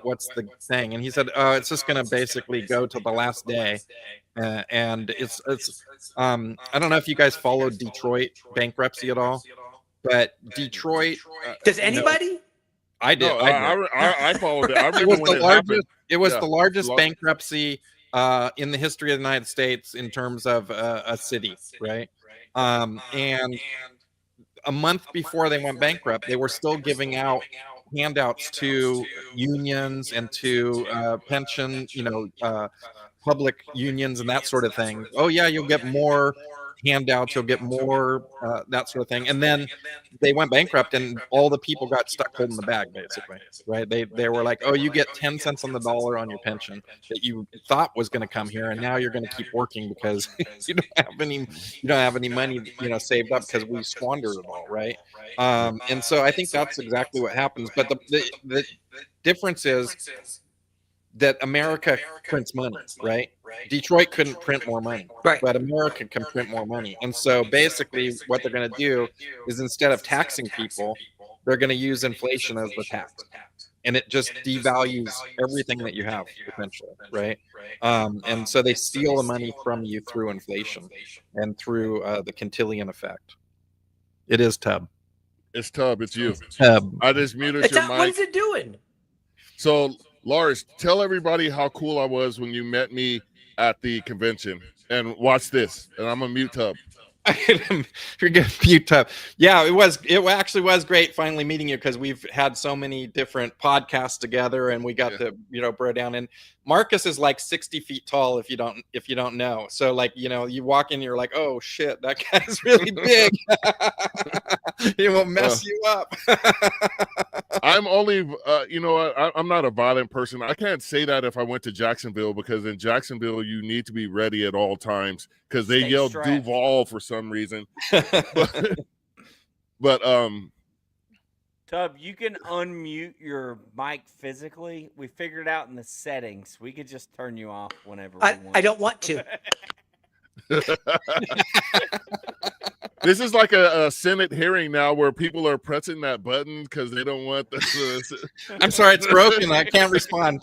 E: what's the thing? And he said, it's just going to basically go to the last day. And it's I don't know if you guys followed Detroit bankruptcy at all, but Detroit.
D: Does anybody?
E: I did.
A: No, I followed it. I remember when it happened.
E: It was the largest bankruptcy in the history of the United States in terms of a city, right? And a month before they went bankrupt, they were still giving out handouts to unions and to pension, public unions and that sort of thing. Oh yeah, you'll get more handouts, you'll get more that sort of thing. And then they went bankrupt and all the people got stuck holding the bag, basically, right? They were like, oh, you get 10 cents on the dollar on your pension that you thought was going to come here, and now you're going to keep working because you don't have any money saved up because we squandered it all, right? And so I think that's exactly what happens. But the difference is that America prints money, right? Detroit couldn't print more money,
D: right?
E: But America can print more money. And so basically what they're going to do is, instead of taxing people, they're going to use inflation as the tax. And it just devalues everything that you have, potentially, right? And so they steal the money from you through inflation and through the Cantillon effect. It is Tub.
A: It's Tub. It's you.
E: Tub.
A: I just muted your mic.
D: What is it doing?
A: So, Lars, tell everybody how cool I was when you met me at the convention. And watch this. And I'm going to mute Tub.
E: You're good. Mute Tub. Yeah, it actually was great finally meeting you, because we've had so many different podcasts together, and we got to bro down. And Marcus is like 60 feet tall, if you don't know. So like, you walk in, you're like, oh shit, that guy's really big. He will mess you up.
A: I'm only I'm not a violent person. I can't say that if I went to Jacksonville, because in Jacksonville you need to be ready at all times, because they yell Duval for some reason. but
B: Tub, you can unmute your mic physically. We figured out in the settings. We could just turn you off whenever we want.
D: I don't want to.
A: This is like a Senate hearing now, where people are pressing that button because they don't want the.
E: I'm sorry, it's broken. I can't respond.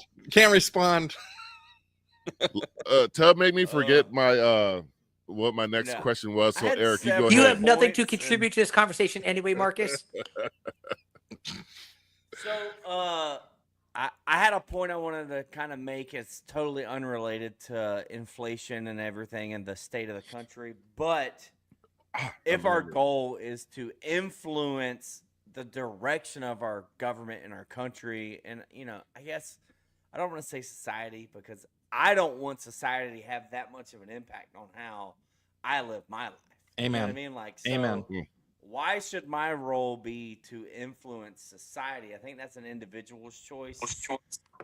A: Tub made me forget my what my next question was. So Eric, you go ahead.
D: You have nothing to contribute to this conversation anyway, Marcus.
B: So I had a point I wanted to kind of make. It's totally unrelated to inflation and everything and the state of the country. But if our goal is to influence the direction of our government and our country, and, I guess I don't want to say society, because I don't want society to have that much of an impact on how I live my life.
E: Amen.
B: You know what I mean? Like, so
E: amen.
B: Why should my role be to influence society? I think that's an individual's choice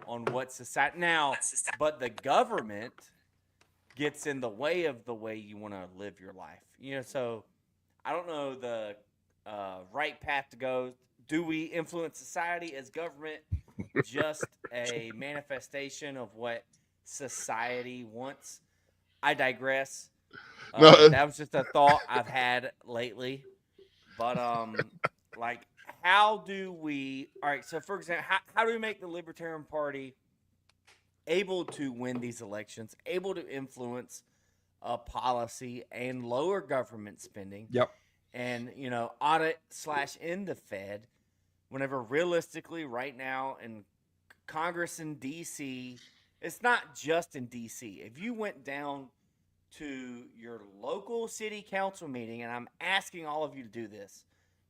B: on what society. Now, but the government gets in the way of the way you want to live your life. So I don't know the right path to go. Do we influence society? Is government just a manifestation of what society wants? I digress. That was just a thought I've had lately. But like, how do we? All right. So, for example, how do we make the Libertarian Party able to win these elections, able to influence policy and lower government spending?
E: Yep.
B: And audit / end the Fed, whenever realistically right now in Congress in D.C., it's not just in D.C. If you went down to your local city council meeting, and I'm asking all of you to do this,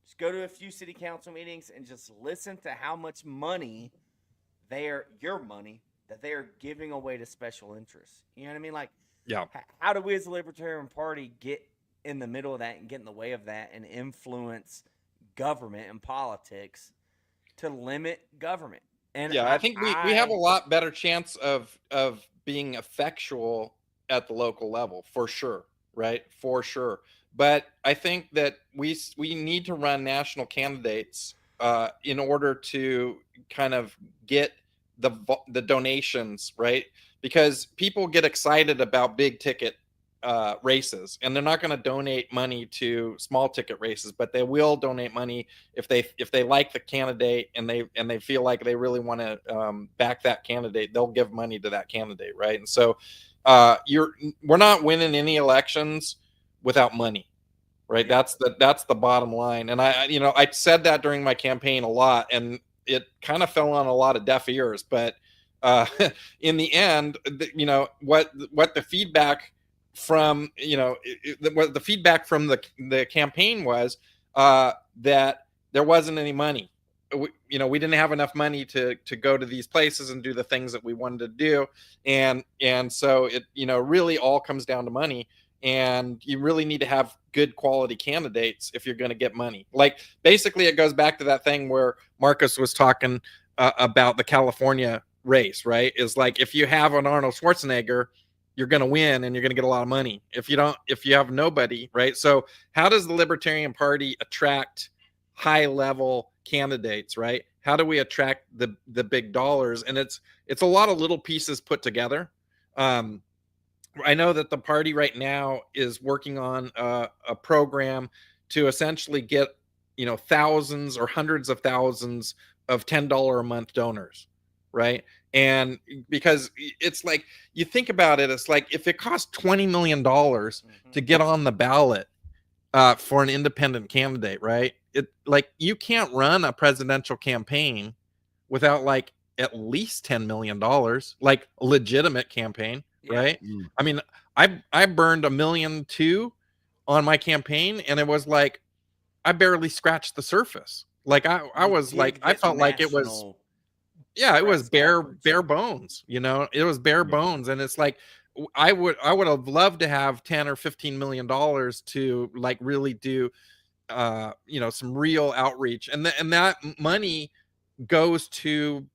B: just go to a few city council meetings and just listen to how much money your money that they are giving away to special interests. You know what I mean? Like,
E: Yeah.
B: How do we as the Libertarian Party get in the middle of that and get in the way of that and influence government and politics to limit government? And
E: yeah, I think we have a lot better chance of being effectual at the local level, for sure, right? For sure. But I think that we need to run national candidates in order to kind of get the donations, right? Because people get excited about big ticket races, and they're not going to donate money to small ticket races, but they will donate money if they like the candidate and they feel like they really want to back that candidate. They'll give money to that candidate, right? And so we're not winning any elections without money, right? That's the bottom line. And I said that during my campaign a lot, and it kind of fell on a lot of deaf ears. But in the end, what the feedback from the feedback from the campaign was that there wasn't any money. We didn't have enough money to go to these places and do the things that we wanted to do, and so it really all comes down to money. And you really need to have good quality candidates if you're going to get money. Like, basically, it goes back to that thing where Marcus was talking about the California race, right? Is like, if you have an Arnold Schwarzenegger, you're going to win and you're going to get a lot of money. If you have nobody, right? So how does the Libertarian Party attract high level candidates, right? How do we attract the big dollars? And it's a lot of little pieces put together. I know that the party right now is working on a program to essentially get, thousands or hundreds of thousands of $10 a month donors, right? And because it's like, you think about it, it's like, if it costs $20 million to get on the ballot for an independent candidate, right? You can't run a presidential campaign without like at least $10 million, like a legitimate campaign. Yeah. Right. I mean, I burned $1.2 million on my campaign, and it was like, I barely scratched the surface. Like I was like, I felt like it was, it was bare bones, it was bare bones. And it's like, I would have loved to have 10 or $15 million to like really do, some real outreach. And that money goes to,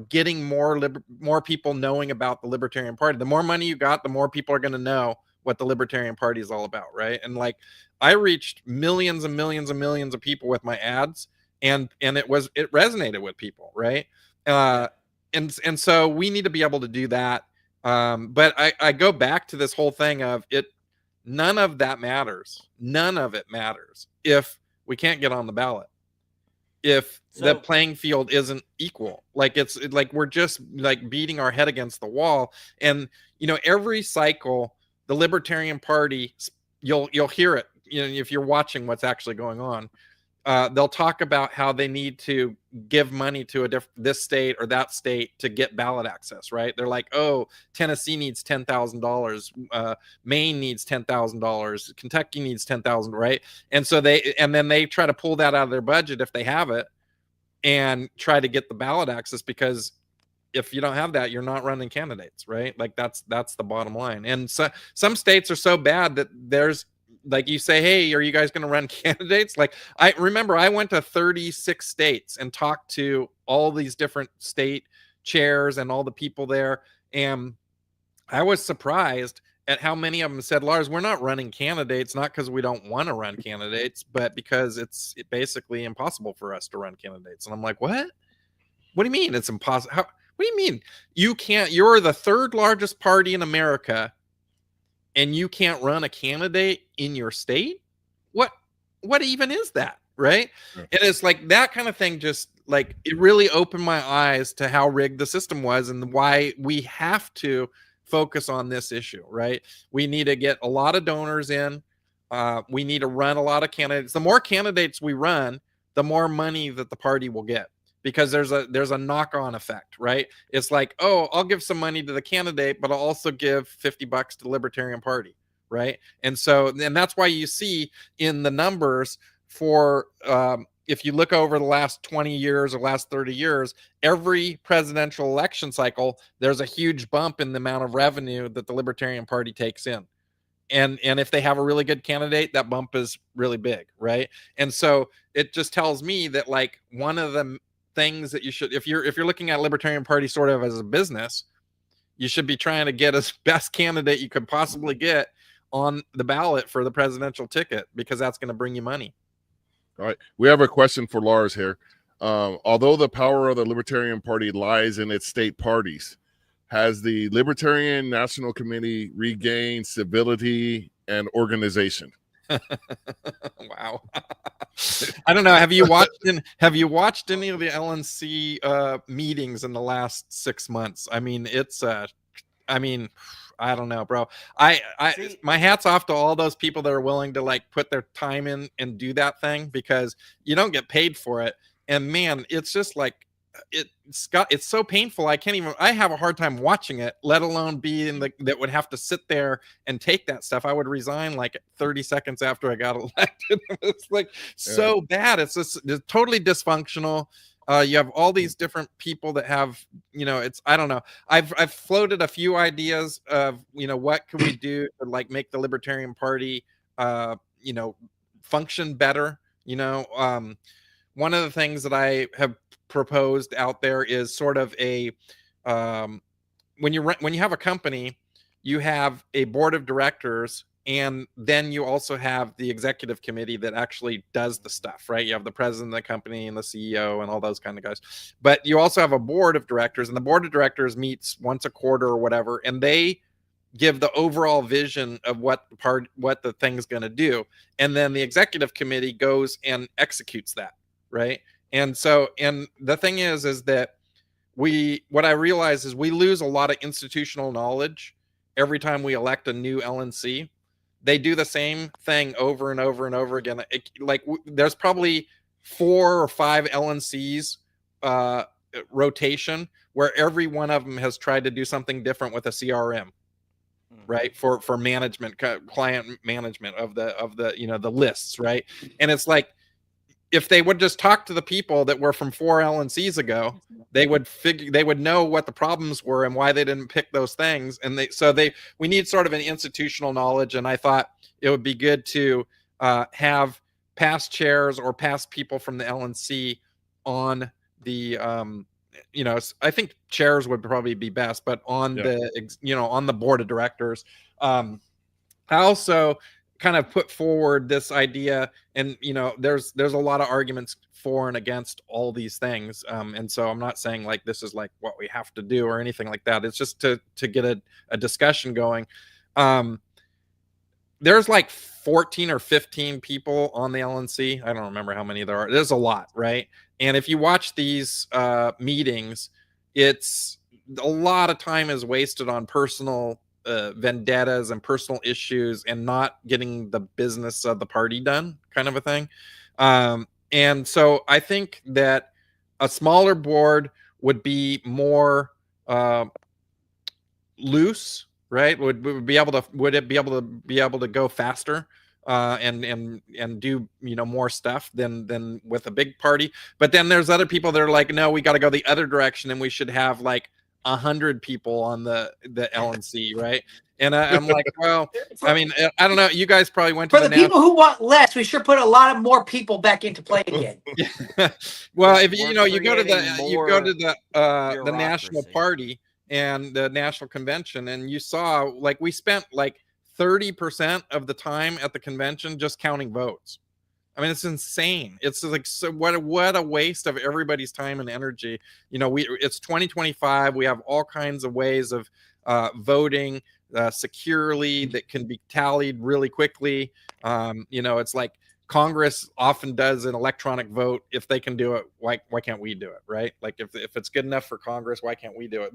E: getting more people knowing about the Libertarian Party. The more money you got, the more people are going to know what the Libertarian Party is all about, right? And like, I reached millions and millions and millions of people with my ads, and it resonated with people, right? And so we need to be able to do that. But I go back to this whole thing of it. None of that matters. None of it matters if we can't get on the ballot. If the playing field isn't equal, like we're just like beating our head against the wall. And every cycle, the Libertarian Party, you'll hear it, if you're watching what's actually going on, they'll talk about how they need to give money to this state or that state to get ballot access, right? They're like, oh, Tennessee needs $10,000, Maine needs $10,000, Kentucky needs $10,000, right? And so then they try to pull that out of their budget if they have it, and try to get the ballot access, because if you don't have that, you're not running candidates, right? Like that's the bottom line. And so some states are so bad that there's, like, you say, hey, are you guys going to run candidates? Like, I remember I went to 36 states and talked to all these different state chairs and all the people there. And I was surprised at how many of them said, Lars, we're not running candidates, not because we don't want to run candidates, but because it's basically impossible for us to run candidates. And I'm like, what do you mean it's impossible? What do you mean you can't? You're the third largest party in America, and you can't run a candidate in your state? What even is that, right? Yeah. And it's like that kind of thing, just like, it really opened my eyes to how rigged the system was and why we have to focus on this issue, right? We need to get a lot of donors in. We need to run a lot of candidates. The more candidates we run, the more money that the party will get, because there's a knock-on effect, right? It's like, oh, I'll give some money to the candidate, but I'll also give $50 to the Libertarian Party, right? And that's why you see in the numbers for if you look over the last 20 years or last 30 years, every presidential election cycle, there's a huge bump in the amount of revenue that the Libertarian Party takes in. And if they have a really good candidate, that bump is really big, right? And so it just tells me that, like, one of the things that you should, if you're looking at Libertarian Party sort of as a business, you should be trying to get as best candidate you could possibly get on the ballot for the presidential ticket, because that's going to bring you money.
A: All right. We have a question for Lars here. Although the power of the Libertarian Party lies in its state parties, has the Libertarian National Committee regained civility and organization?
E: Wow. I don't know. Have you watched any of the LNC meetings in the last 6 months? I mean, it's I don't know, bro. My hat's off to all those people that are willing to, like, put their time in and do that thing, because you don't get paid for it. And man, it's just like, it's so painful. I have a hard time watching it, let alone be that would have to sit there and take that stuff. I would resign like 30 seconds after I got elected. It's like so bad. It's totally dysfunctional. You have all these different people that have, I don't know. I've floated a few ideas of, what can we do to, like, make the Libertarian Party, function better. One of the things that I have proposed out there is sort of a, when you have a company, you have a board of directors, and then you also have the executive committee that actually does the stuff, right? You have the president of the company and the CEO and all those kind of guys. But you also have a board of directors, and the board of directors meets once a quarter or whatever, and they give the overall vision of what the thing's going to do. And then the executive committee goes and executes that, right? And the thing is that what I realize is we lose a lot of institutional knowledge every time we elect a new LNC. They do the same thing over and over and over again. There's probably 4 or 5 LNCs rotation where every one of them has tried to do something different with a CRM, right? For management, client management of the lists, right? And it's like, if they would just talk to the people that were from 4 LNCs ago, they would know what the problems were and why they didn't pick those things. And we need sort of an institutional knowledge. And I thought it would be good to have past chairs or past people from the LNC on the, I think chairs would probably be best, but on the board of directors. I also kind of put forward this idea, and there's a lot of arguments for and against all these things, and so I'm not saying like this is like what we have to do or anything like that. It's just to get a discussion going. There's like 14 or 15 people on the LNC. I don't remember how many there are. There's a lot, right? And if you watch these meetings, it's a lot of time is wasted on personal vendettas and personal issues and not getting the business of the party done, kind of a thing. And so I think that a smaller board would be more loose, right? Would it be able to go faster and do more stuff than with a big party? But then there's other people that are like, no, we got to go the other direction, and we should have like 100 people on the LNC, right? And I'm like, well, I mean, I don't know. You guys probably went
D: to the people who want less. We should put a lot of more people back into play again.
E: Well, if you go to the national party and the national convention, and you saw like we spent like 30% of the time at the convention just counting votes. I mean, it's insane. It's like, so what a waste of everybody's time and energy. It's 2025. We have all kinds of ways of voting securely that can be tallied really quickly. It's like Congress often does an electronic vote. If they can do it, why can't we do it, right? Like if it's good enough for Congress, why can't we do it?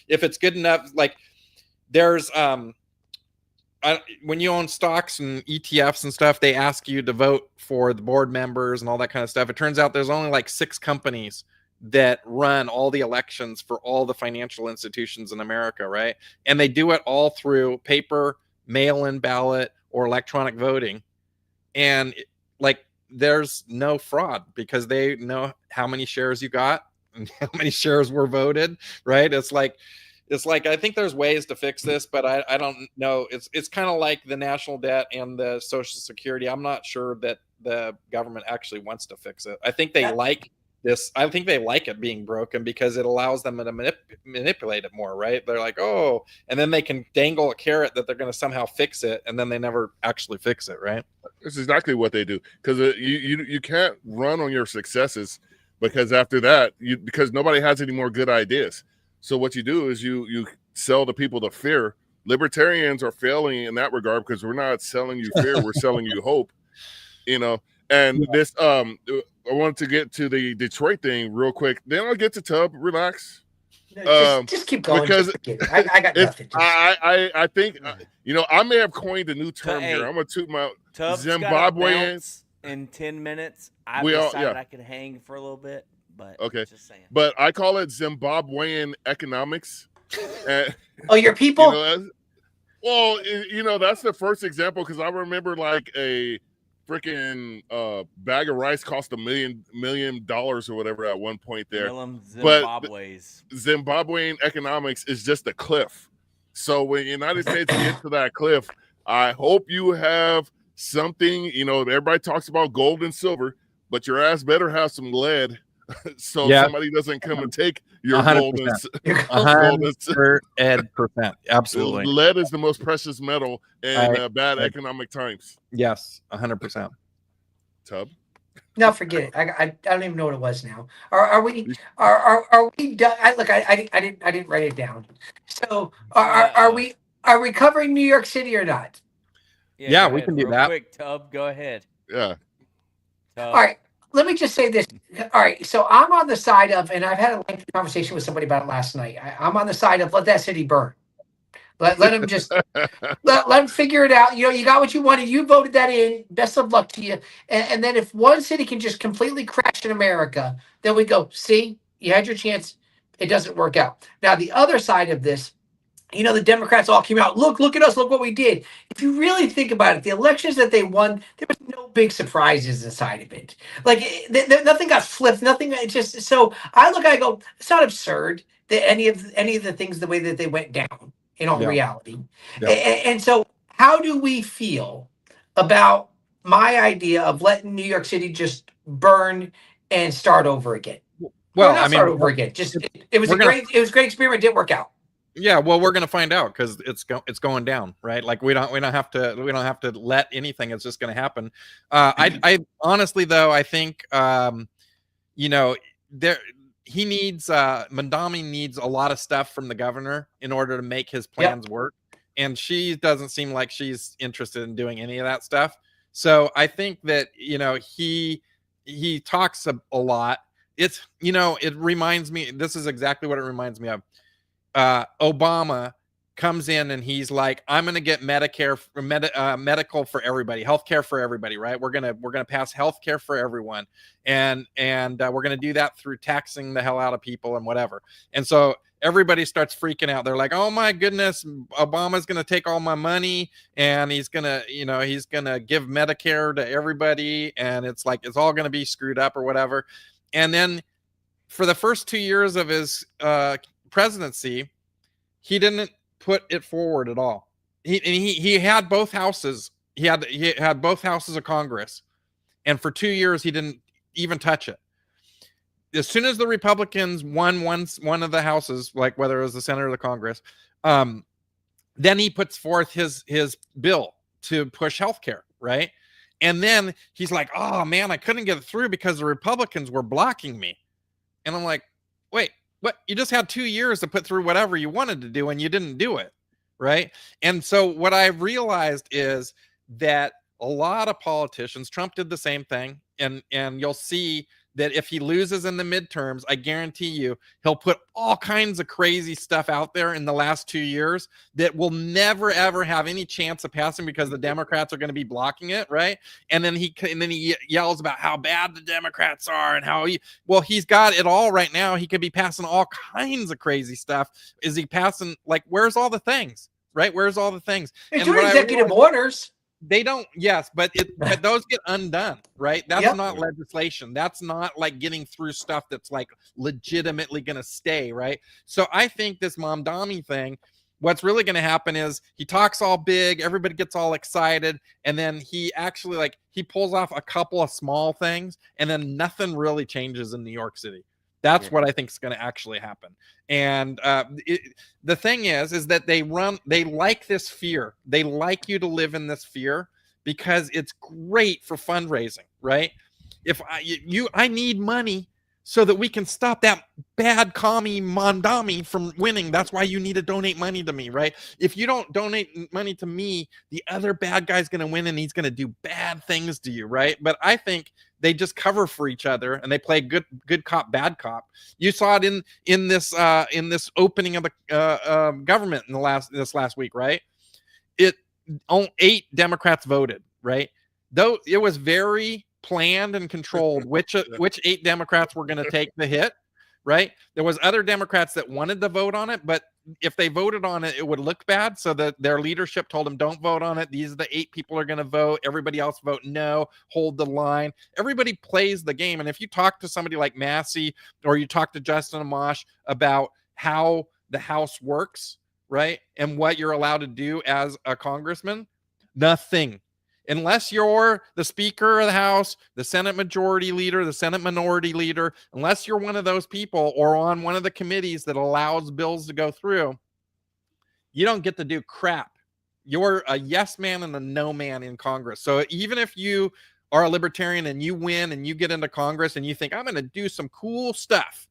E: If it's good enough, like there's when you own stocks and ETFs and stuff, they ask you to vote for the board members and all that kind of stuff. It turns out there's only like 6 companies that run all the elections for all the financial institutions in America, right? And they do it all through paper, mail-in ballot, or electronic voting. And like there's no fraud because they know how many shares you got and how many shares were voted, right? It's like I think there's ways to fix this, but I don't know. It's kind of like the national debt and the Social Security. I'm not sure that the government actually wants to fix it. I think they like this. I think they like it being broken because it allows them to manipulate it more, right? They're like, oh, and then they can dangle a carrot that they're going to somehow fix it, and then they never actually fix it, right?
A: That's exactly what they do, because you can't run on your successes, because after that, because nobody has any more good ideas. So what you do is you sell the people the fear. Libertarians are failing in that regard because we're not selling you fear, we're selling you hope. You know, and this I wanted to get to the Detroit thing real quick. Then I'll get to Tub. Relax.
D: Just keep going.
A: Because
D: I got nothing.
A: I think I may have coined a new term here. I'm gonna toot my Zimbabwean.
B: In 10 minutes, I decided I could hang for a little bit. But
A: okay,
B: just saying.
A: But I call it Zimbabwean economics.
D: Oh, your people?
A: That's the first example, because I remember like a freaking bag of rice cost $1 million or whatever at one point there. But Zimbabwean economics is just a cliff. So when the United States gets to that cliff, I hope you have something. Everybody talks about gold and silver, but your ass better have some lead. So somebody doesn't come and take your 100%. Gold and
E: 100%. Absolutely.
A: Lead is the most precious metal in bad economic times.
E: Yes, 100%.
A: Tub?
D: No, forget it. I don't even know what it was now. Are we done? I didn't write it down. So are we covering New York City or not?
E: Yeah, we can do that.
B: Quick, Tub, go ahead.
A: Yeah.
D: All right. Let me just say this. All right. So I'm on the side of, and I've had a lengthy conversation with somebody about it last night. I'm on the side of let that city burn. Let them just let them figure it out. You got what you wanted. You voted that in. Best of luck to you. And then if one city can just completely crash in America, then we go, see, you had your chance. It doesn't work out. Now, the other side of this, the Democrats all came out. Look at us. Look what we did. If you really think about it, the elections that they won, there was no big surprises inside of it. Like nothing got flipped. Nothing. It just so I go. It's not absurd that any of the things the way that they went down in all reality. Yeah. And so, how do we feel about my idea of letting New York City just burn and start over again? Well, start over again. Just it was a great experiment. It didn't work out.
E: Yeah, well, we're gonna find out because it's going down, right? Like we don't have to let anything. It's just gonna happen. I honestly though, I think Mandami needs a lot of stuff from the governor in order to make his plans work, and she doesn't seem like she's interested in doing any of that stuff. So I think that he talks a lot. It reminds me. This is exactly what it reminds me of. Obama comes in and he's like, I'm going to get medical for everybody, healthcare for everybody, right? We're going to pass healthcare for everyone. And we're going to do that through taxing the hell out of people and whatever. And so everybody starts freaking out. They're like, oh my goodness, Obama's going to take all my money and he's going to give Medicare to everybody. And it's like, it's all going to be screwed up or whatever. And then for the first 2 years of his, presidency, he didn't put it forward at all. He had both houses. He had both houses of Congress, and for 2 years he didn't even touch it. As soon as the Republicans won one of the houses, like whether it was the Senate or the Congress, then he puts forth his bill to push healthcare, right? And then he's like, "Oh man, I couldn't get it through because the Republicans were blocking me," and I'm like, "Wait. What? You just had 2 years to put through whatever you wanted to do and you didn't do it, right?" And so what I've realized is that a lot of politicians, Trump did the same thing, and you'll see that if he loses in the midterms, I guarantee you he'll put all kinds of crazy stuff out there in the last 2 years that will never ever have any chance of passing because the Democrats are going to be blocking it, right? And then he yells about how bad the Democrats are and how he's got it all right now. He could be passing all kinds of crazy stuff. Is he passing, like, where's all the things, right? Where's all the things?
D: He's doing executive orders.
E: They don't, yes, but those get undone, right? That's not legislation. That's not like getting through stuff that's like legitimately going to stay, right? So I think this Mamdani thing, what's really going to happen is he talks all big, everybody gets all excited, and then he actually like he pulls off a couple of small things, and then nothing really changes in New York City. That's what I think is going to actually happen. And the thing is that they like this fear. They like you to live in this fear because it's great for fundraising, right? If I need money so that we can stop that bad commie Mondami from winning. That's why you need to donate money to me, right? If you don't donate money to me, the other bad guy's going to win and he's going to do bad things to you, right? But I think they just cover for each other and they play good cop, bad cop. You saw it in this opening of the government in this last week, right? 8 Democrats voted, right? Though it was very planned and controlled which 8 Democrats were going to take the hit, right? There was other Democrats that wanted to vote on it, but if they voted on it, it would look bad. So that their leadership told them, don't vote on it. These are the 8 people are going to vote. Everybody else vote no, hold the line. Everybody plays the game. And if you talk to somebody like Massey or you talk to Justin Amash about how the House works, right? And what you're allowed to do as a congressman, nothing. Unless you're the Speaker of the House, the Senate Majority Leader, the Senate Minority Leader, unless you're one of those people or on one of the committees that allows bills to go through, you don't get to do crap. You're a yes man and a no man in Congress. So even if you are a libertarian and you win and you get into Congress and you think, I'm going to do some cool stuff.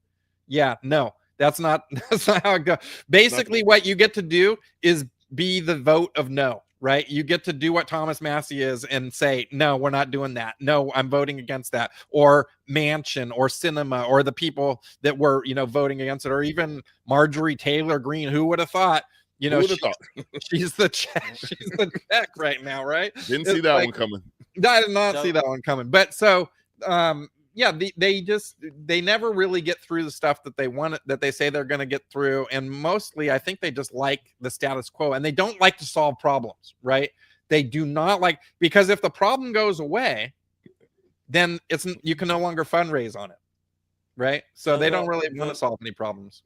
E: Yeah, no, that's not how it goes. Basically, what you get to do is be the vote of no. Right? You get to do what Thomas Massey is and say, no, we're not doing that. No, I'm voting against that. Or Manchin or Sinema or the people that were, voting against it. Or even Marjorie Taylor Greene. Who would have thought, she's the check right now, right?
A: Didn't see that one coming.
E: I did not see that one coming. But so, they never really get through the stuff that they want, that they say they're going to get through. And mostly I think they just like the status quo and they don't like to solve problems, right? They do not like, because if the problem goes away, then you can no longer fundraise on it. Right. So they don't really want to solve any problems.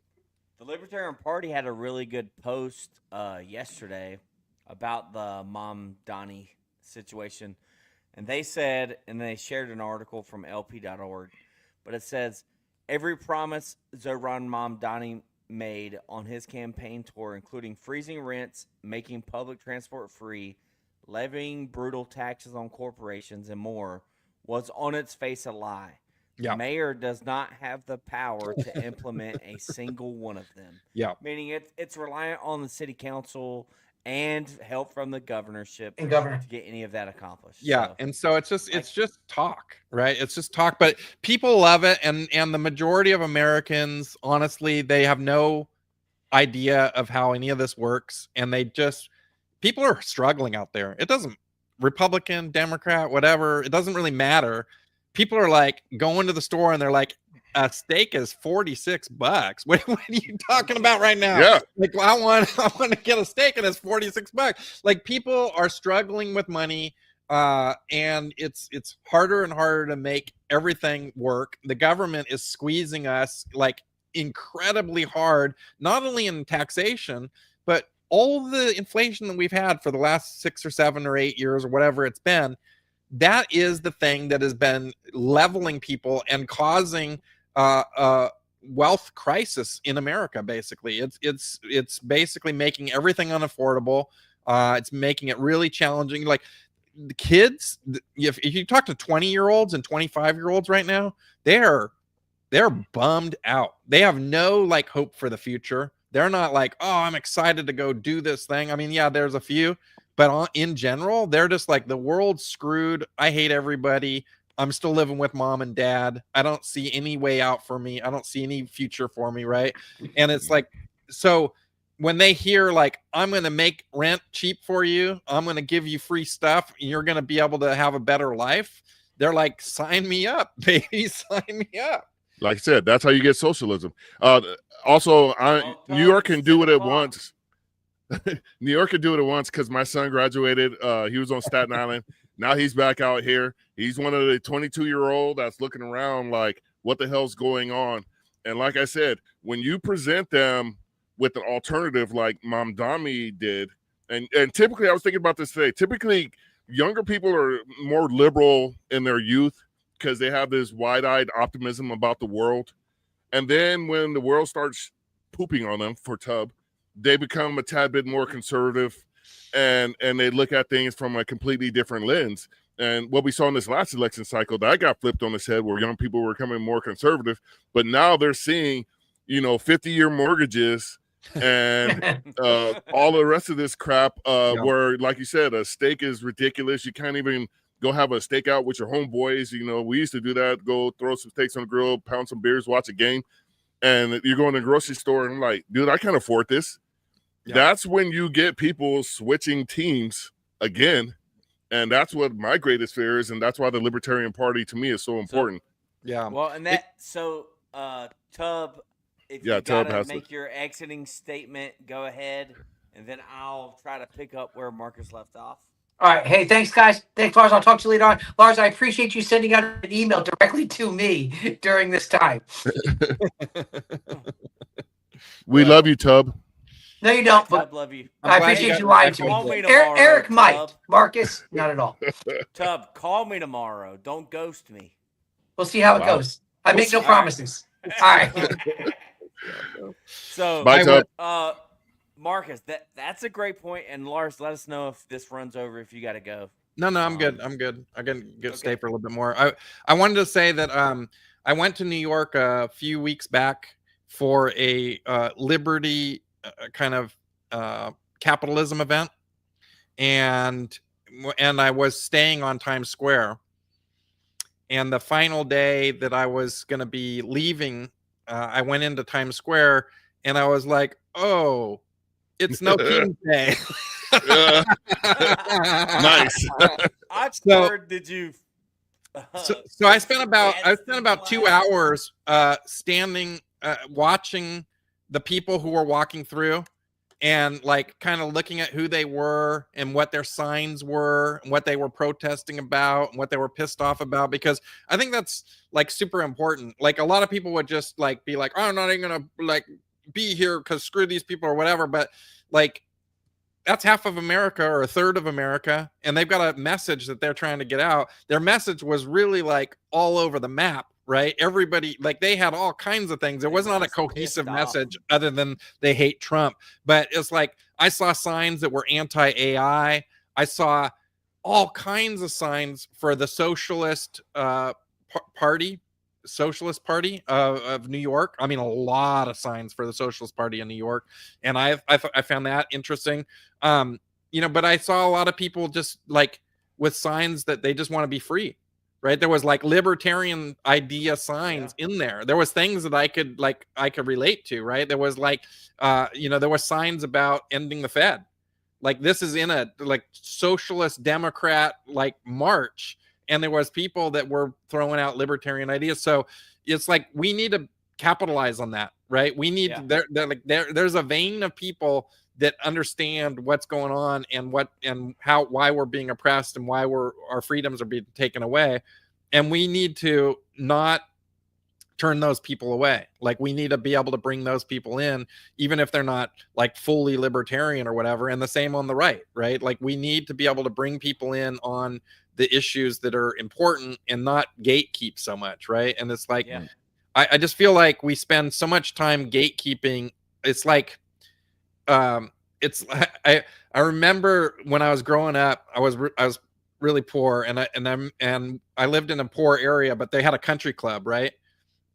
B: The Libertarian Party had a really good post yesterday about the Mamdani situation. And they said, and they shared an article from LP.org, but it says, every promise Zohran Mamdani made on his campaign tour, including freezing rents, making public transport free, levying brutal taxes on corporations, and more, was on its face a lie. Yeah. The mayor does not have the power to implement a single one of them.
E: Yeah.
B: Meaning it's reliant on the city council and help from the governorship to get any of that accomplished.
E: Yeah, and so it's just talk, right? It's just talk, but people love it, and the majority of Americans, honestly, they have no idea of how any of this works, and people are struggling out there. It doesn't, Republican, Democrat, whatever, it doesn't really matter. People are like going to the store and they're like, a steak is $46. What are you talking about right now?
A: Yeah.
E: Like I want to get a steak and it's $46. Like people are struggling with money, and it's harder and harder to make everything work. The government is squeezing us like incredibly hard, not only in taxation, but all the inflation that we've had for the last 6 or 7 or 8 years or whatever it's been. That is the thing that has been leveling people and causing wealth crisis in America. Basically, it's basically making everything unaffordable. It's making it really challenging. Like the kids, if you talk to 20-year-olds and 25-year-olds right now, they're bummed out. They have no like hope for the future. They're not like, oh, I'm excited to go do this thing. I mean, yeah, there's a few, but in general, they're just like, the world's screwed. I hate everybody. I'm still living with mom and dad. I don't see any way out for me. I don't see any future for me, right? And it's like, so when they hear like, I'm going to make rent cheap for you, I'm going to give you free stuff, and you're going to be able to have a better life, they're like, sign me up, baby, sign me up.
A: Like I said, that's how you get socialism. Also, New York can do what it wants. New York could do it at once because my son graduated. He was on Staten Island. Now he's back out here. He's one of the 22-year-old that's looking around like, what the hell's going on? And like I said, when you present them with an alternative like Mamdani did, and typically I was thinking about this today, typically younger people are more liberal in their youth because they have this wide-eyed optimism about the world. And then when the world starts pooping on them, for Tub, they become a tad bit more conservative and they look at things from a completely different lens. And what we saw in this last election cycle, that got flipped on its head where young people were becoming more conservative, but now they're seeing, 50-year mortgages and all the rest of this crap where, like you said, a steak is ridiculous. You can't even go have a stakeout with your homeboys. We used to do that, go throw some steaks on the grill, pound some beers, watch a game. And you're going to the grocery store and I'm like, dude, I can't afford this. Yeah. That's when you get people switching teams again. And that's what my greatest fear is. And that's why the Libertarian Party to me is so important.
B: Yeah. Well, and Tub, if you gotta make your exiting statement, go ahead. And then I'll try to pick up where Marcus left off.
D: All right. Hey, thanks, guys. Thanks, Lars. I'll talk to you later on. Lars, I appreciate you sending out an email directly to me during this time.
A: We love you, Tub.
D: No, you don't.
B: Tub, love you.
D: I appreciate you lying to me. Eric might. Marcus, not at all.
B: Tub, call me tomorrow. Don't ghost me.
D: We'll see how it goes. I make no promises. All right.
B: So,
A: bye, Tub.
B: Marcus, that's a great point. And Lars, let us know if this runs over, if you got to go.
E: No, I'm good. I'm good. I can stay for a little bit more. I wanted to say that I went to New York a few weeks back for a liberty kind of capitalism event, and I was staying on Times Square. And the final day that I was going to be leaving, I went into Times Square, and I was like, "Oh, it's no King's Day."
A: Nice.
B: I've heard. Did you?
E: So I spent about 2 hours standing, watching the people who were walking through, and like kind of looking at who they were and what their signs were and what they were protesting about and what they were pissed off about, because I think that's like super important. Like a lot of people would just like be like, "Oh, I'm not even gonna like be here because screw these people," or whatever. But like that's half of America or a third of America, and they've got a message that they're trying to get out. Their message was really like all over the map, right? Everybody, like they had all kinds of things. It was not a cohesive message other than they hate Trump. But it's like I saw signs that were anti-AI. I saw all kinds of signs for the Socialist Party of New York. I mean, a lot of signs for the Socialist Party in New York, and I found that interesting. But I saw a lot of people just like with signs that they just want to be free, right? There was like libertarian idea signs in there. There was things that I could relate to, right? There was like, there were signs about ending the Fed. Like this is in a like socialist Democrat like march. And there was people that were throwing out libertarian ideas. So it's like we need to capitalize on that, right? We need there's a vein of people that understand what's going on and why we're being oppressed and why our freedoms are being taken away. And we need to not turn those people away. Like we need to be able to bring those people in, even if they're not like fully libertarian or whatever. And the same on the right? Like we need to be able to bring people in on the issues that are important and not gatekeep so much, right? And it's like, I just feel like we spend so much time gatekeeping. It's like, I remember when I was growing up, I was really poor, and I lived in a poor area, but they had a country club, right?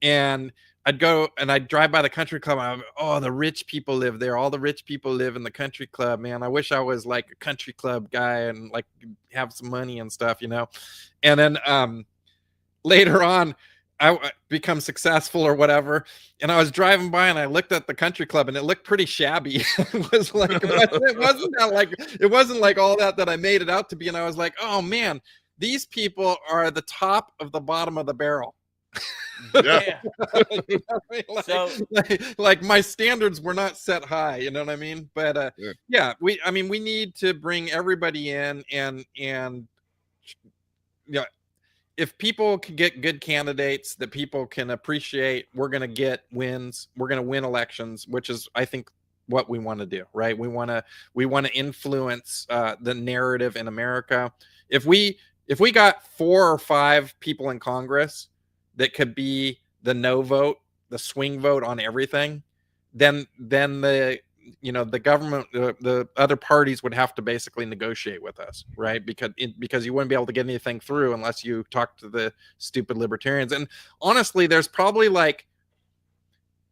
E: And I'd go and I'd drive by the country club. And the rich people live there. All the rich people live in the country club, man. I wish I was like a country club guy and like have some money and stuff, And then later on, I become successful or whatever. And I was driving by and I looked at the country club and it looked pretty shabby. It was like, it wasn't like all that I made it out to be. And I was like, oh man, these people are the top of the bottom of the barrel.
A: Yeah.
E: You know what I mean? Like my standards were not set high, you know what I mean? But yeah, we need to bring everybody in, and yeah, if people can get good candidates that people can appreciate, we're going to get wins. We're going to win elections, which is, I think, what we want to do, right? We want to influence the narrative in America. If we got 4 or 5 people in Congress that could be the no vote, the swing vote on everything, then the government, the other parties would have to basically negotiate with us, right? Because you wouldn't be able to get anything through unless you talk to the stupid libertarians. And honestly, there's probably like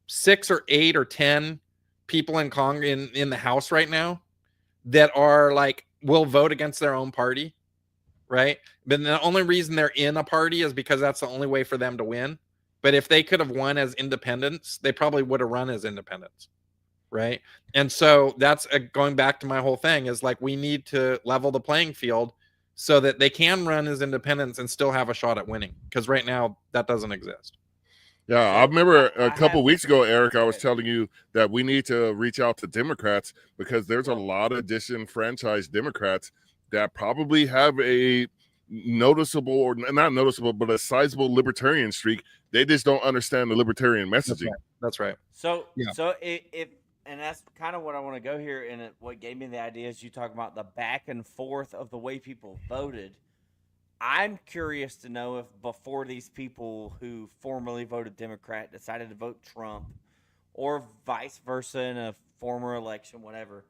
E: 6 or 8 or 10 people in Congress, in the House right now, that are like, will vote against their own party, right? But the only reason they're in a party is because that's the only way for them to win. But if they could have won as independents, they probably would have run as independents, right? And so that's going back to my whole thing, is like, we need to level the playing field so that they can run as independents and still have a shot at winning, because right now that doesn't exist.
A: Yeah, I remember a couple weeks ago, Eric, I was telling you that we need to reach out to Democrats, because there's a lot of disenfranchised Democrats that probably have a noticeable, or not noticeable, but a sizable libertarian streak. They just don't understand the libertarian messaging.
E: That's right.
B: So if and that's kind of what I want to go here. And what gave me the idea is you talk about the back and forth of the way people voted. I'm curious to know if before these people who formerly voted Democrat decided to vote Trump, or vice versa in a former election, whatever,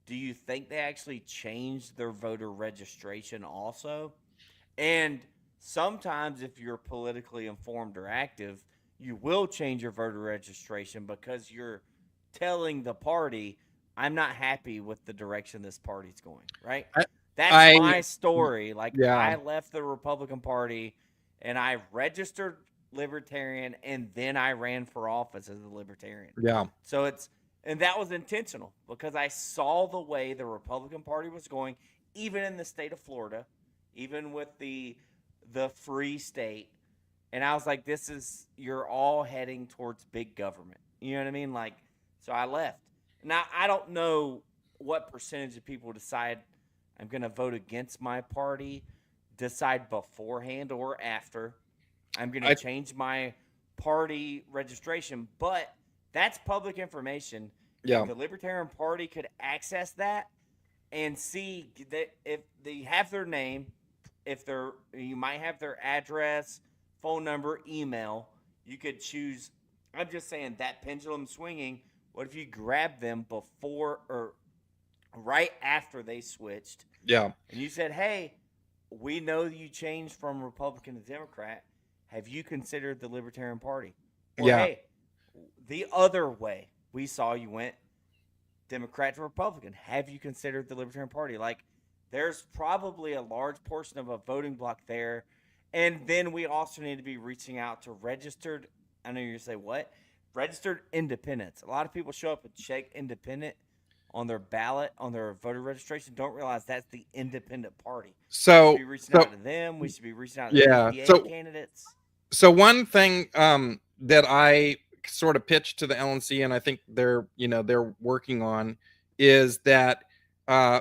B: do you think they actually changed their voter registration also? And sometimes if you're politically informed or active, you will change your voter registration because you're telling the party, I'm not happy with the direction this party's going, right? That's my story. Like, I left the Republican Party and I registered Libertarian, and then I ran for office as a Libertarian.
E: Yeah.
B: So and that was intentional, because I saw the way the Republican Party was going, even in the state of Florida, even with the free state. And I was like, you're all heading towards big government. You know what I mean? Like, so I left. Now, I don't know what percentage of people decide I'm going to vote against my party, decide beforehand or after. I'm going to change my party registration, but that's public information.
E: Yeah.
B: If the Libertarian Party could access that and see that if they have their name, you might have their address, phone number, email, you could choose. I'm just saying, that pendulum swinging. What if you grab them before or right after they switched?
E: Yeah.
B: And you said, hey, we know you changed from Republican to Democrat. Have you considered the Libertarian Party? Or, hey, the other way, we saw you went Democrat to Republican. Have you considered the Libertarian Party? Like, there's probably a large portion of a voting block there. And then we also need to be reaching out to registered, I know you're going to say what? Registered independents. A lot of people show up and check independent on their ballot, on their voter registration, don't realize that's the independent party.
E: So
B: we should be reaching out to them. We should be reaching out to the EPA candidates.
E: So one thing that I sort of pitched to the LNC, and I think they're working on, is that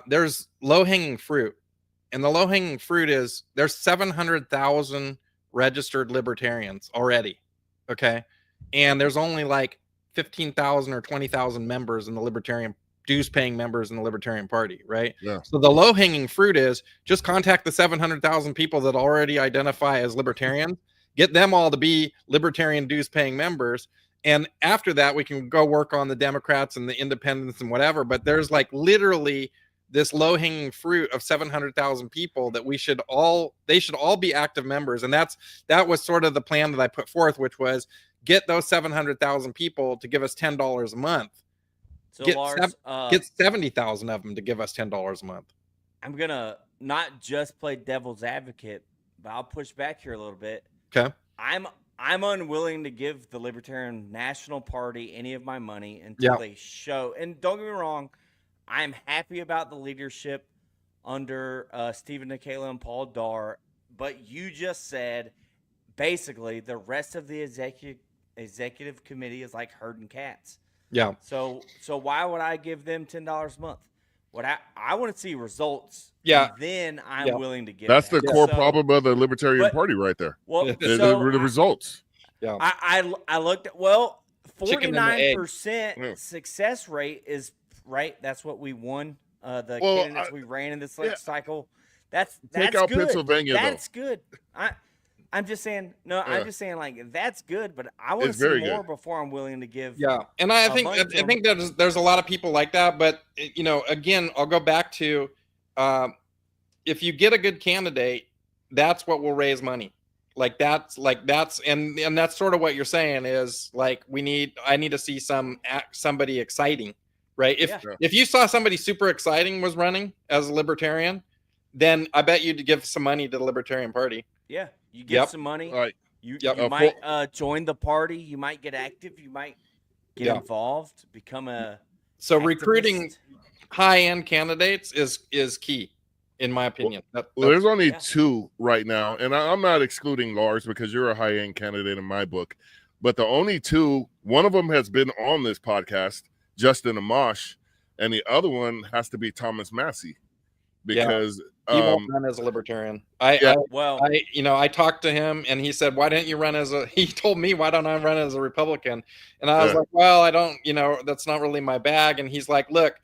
E: there's low-hanging fruit. And the low-hanging fruit is there's 700,000 registered libertarians already. Okay. And there's only like 15,000 or 20,000 members in the Libertarian, dues-paying members in the Libertarian Party, right?
A: Yeah.
E: So the low-hanging fruit is just contact the 700,000 people that already identify as libertarian, get them all to be Libertarian dues-paying members, and after that, we can go work on the Democrats and the independents and whatever. But there's like literally this low-hanging fruit of 700,000 people that they should all be active members. And that was sort of the plan that I put forth, which was get those 700,000 people to give us $10 a month.
B: So
E: get 70,000 of them to give us $10 a month.
B: I'm going to not just play devil's advocate, but I'll push back here a little bit.
E: Okay.
B: I'm unwilling to give the Libertarian National Party any of my money until they show. And don't get me wrong, I'm happy about the leadership under Stephen Nikela and Paul Darr. But you just said basically the rest of the executive committee is like herding cats.
E: Yeah.
B: So why would I give them $10 a month? What I want to see results.
E: Yeah.
B: And then I'm willing to give.
A: That's the core
B: So,
A: problem of the Libertarian Party right there.
B: Well,
A: the results.
E: Yeah.
B: I looked at 49% success rate is right. That's what we won. The candidates we ran in this cycle. That's
A: take out
B: good.
A: Pennsylvania.
B: That's good. I'm just saying. No, I'm just saying like that's good, but I want to see more before I'm willing to give.
E: Yeah, and I think there's a lot of people like that, but you know, again, I'll go back to if you get a good candidate, that's what will raise money. And that's sort of what you're saying is like I need to see somebody exciting, right? If you saw somebody super exciting was running as a libertarian, then I bet you'd give some money to the Libertarian Party.
B: Yeah, you get some money.
A: Right.
B: You might join the party. You might get active. You might get involved. Become a activist.
E: Recruiting high-end candidates is key, in my opinion.
A: There's only two right now, and I'm not excluding Lars because you're a high-end candidate in my book. But the only two, one of them has been on this podcast, Justin Amash, and the other one has to be Thomas Massey. Because
E: he won't run as a libertarian. I talked to him and he said, why didn't you run he told me, why don't I run as a Republican? And I was like, well, I don't, that's not really my bag. And he's like, look,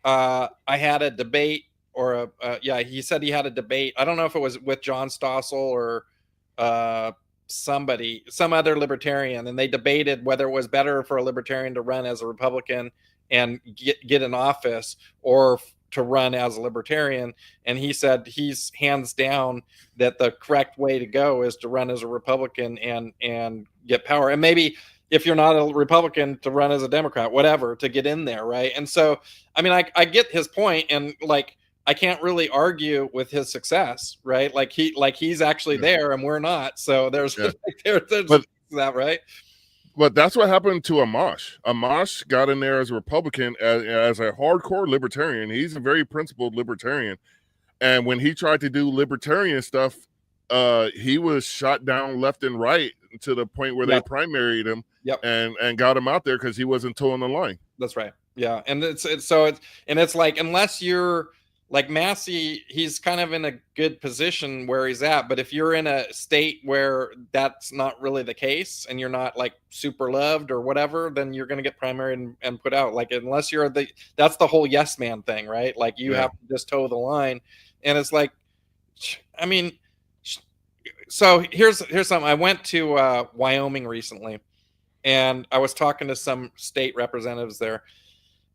E: I had a debate he said he had a debate. I don't know if it was with John Stossel or some other libertarian. And they debated whether it was better for a libertarian to run as a Republican and get in office or to run as a libertarian, and he said he's hands down that the correct way to go is to run as a Republican and get power, and maybe if you're not a Republican to run as a Democrat, whatever, to get in there, right? And so I mean I get his point, and like I can't really argue with his success, right? He's actually there and we're not, so there's that, right?
A: But that's what happened to Amash. Amash got in there as a Republican, as a hardcore libertarian. He's a very principled libertarian. And when he tried to do libertarian stuff, he was shot down left and right to the point where they primaried him and got him out there because he wasn't towing the line.
E: That's right. Yeah. And it's like, unless you're like Massey, he's kind of in a good position where he's at. But if you're in a state where that's not really the case and you're not like super loved or whatever, then you're going to get primaried and put out. Like, unless you're that's the whole yes man thing, right? Like you have to just toe the line. And it's like, I mean, so here's something. I went to Wyoming recently and I was talking to some state representatives there.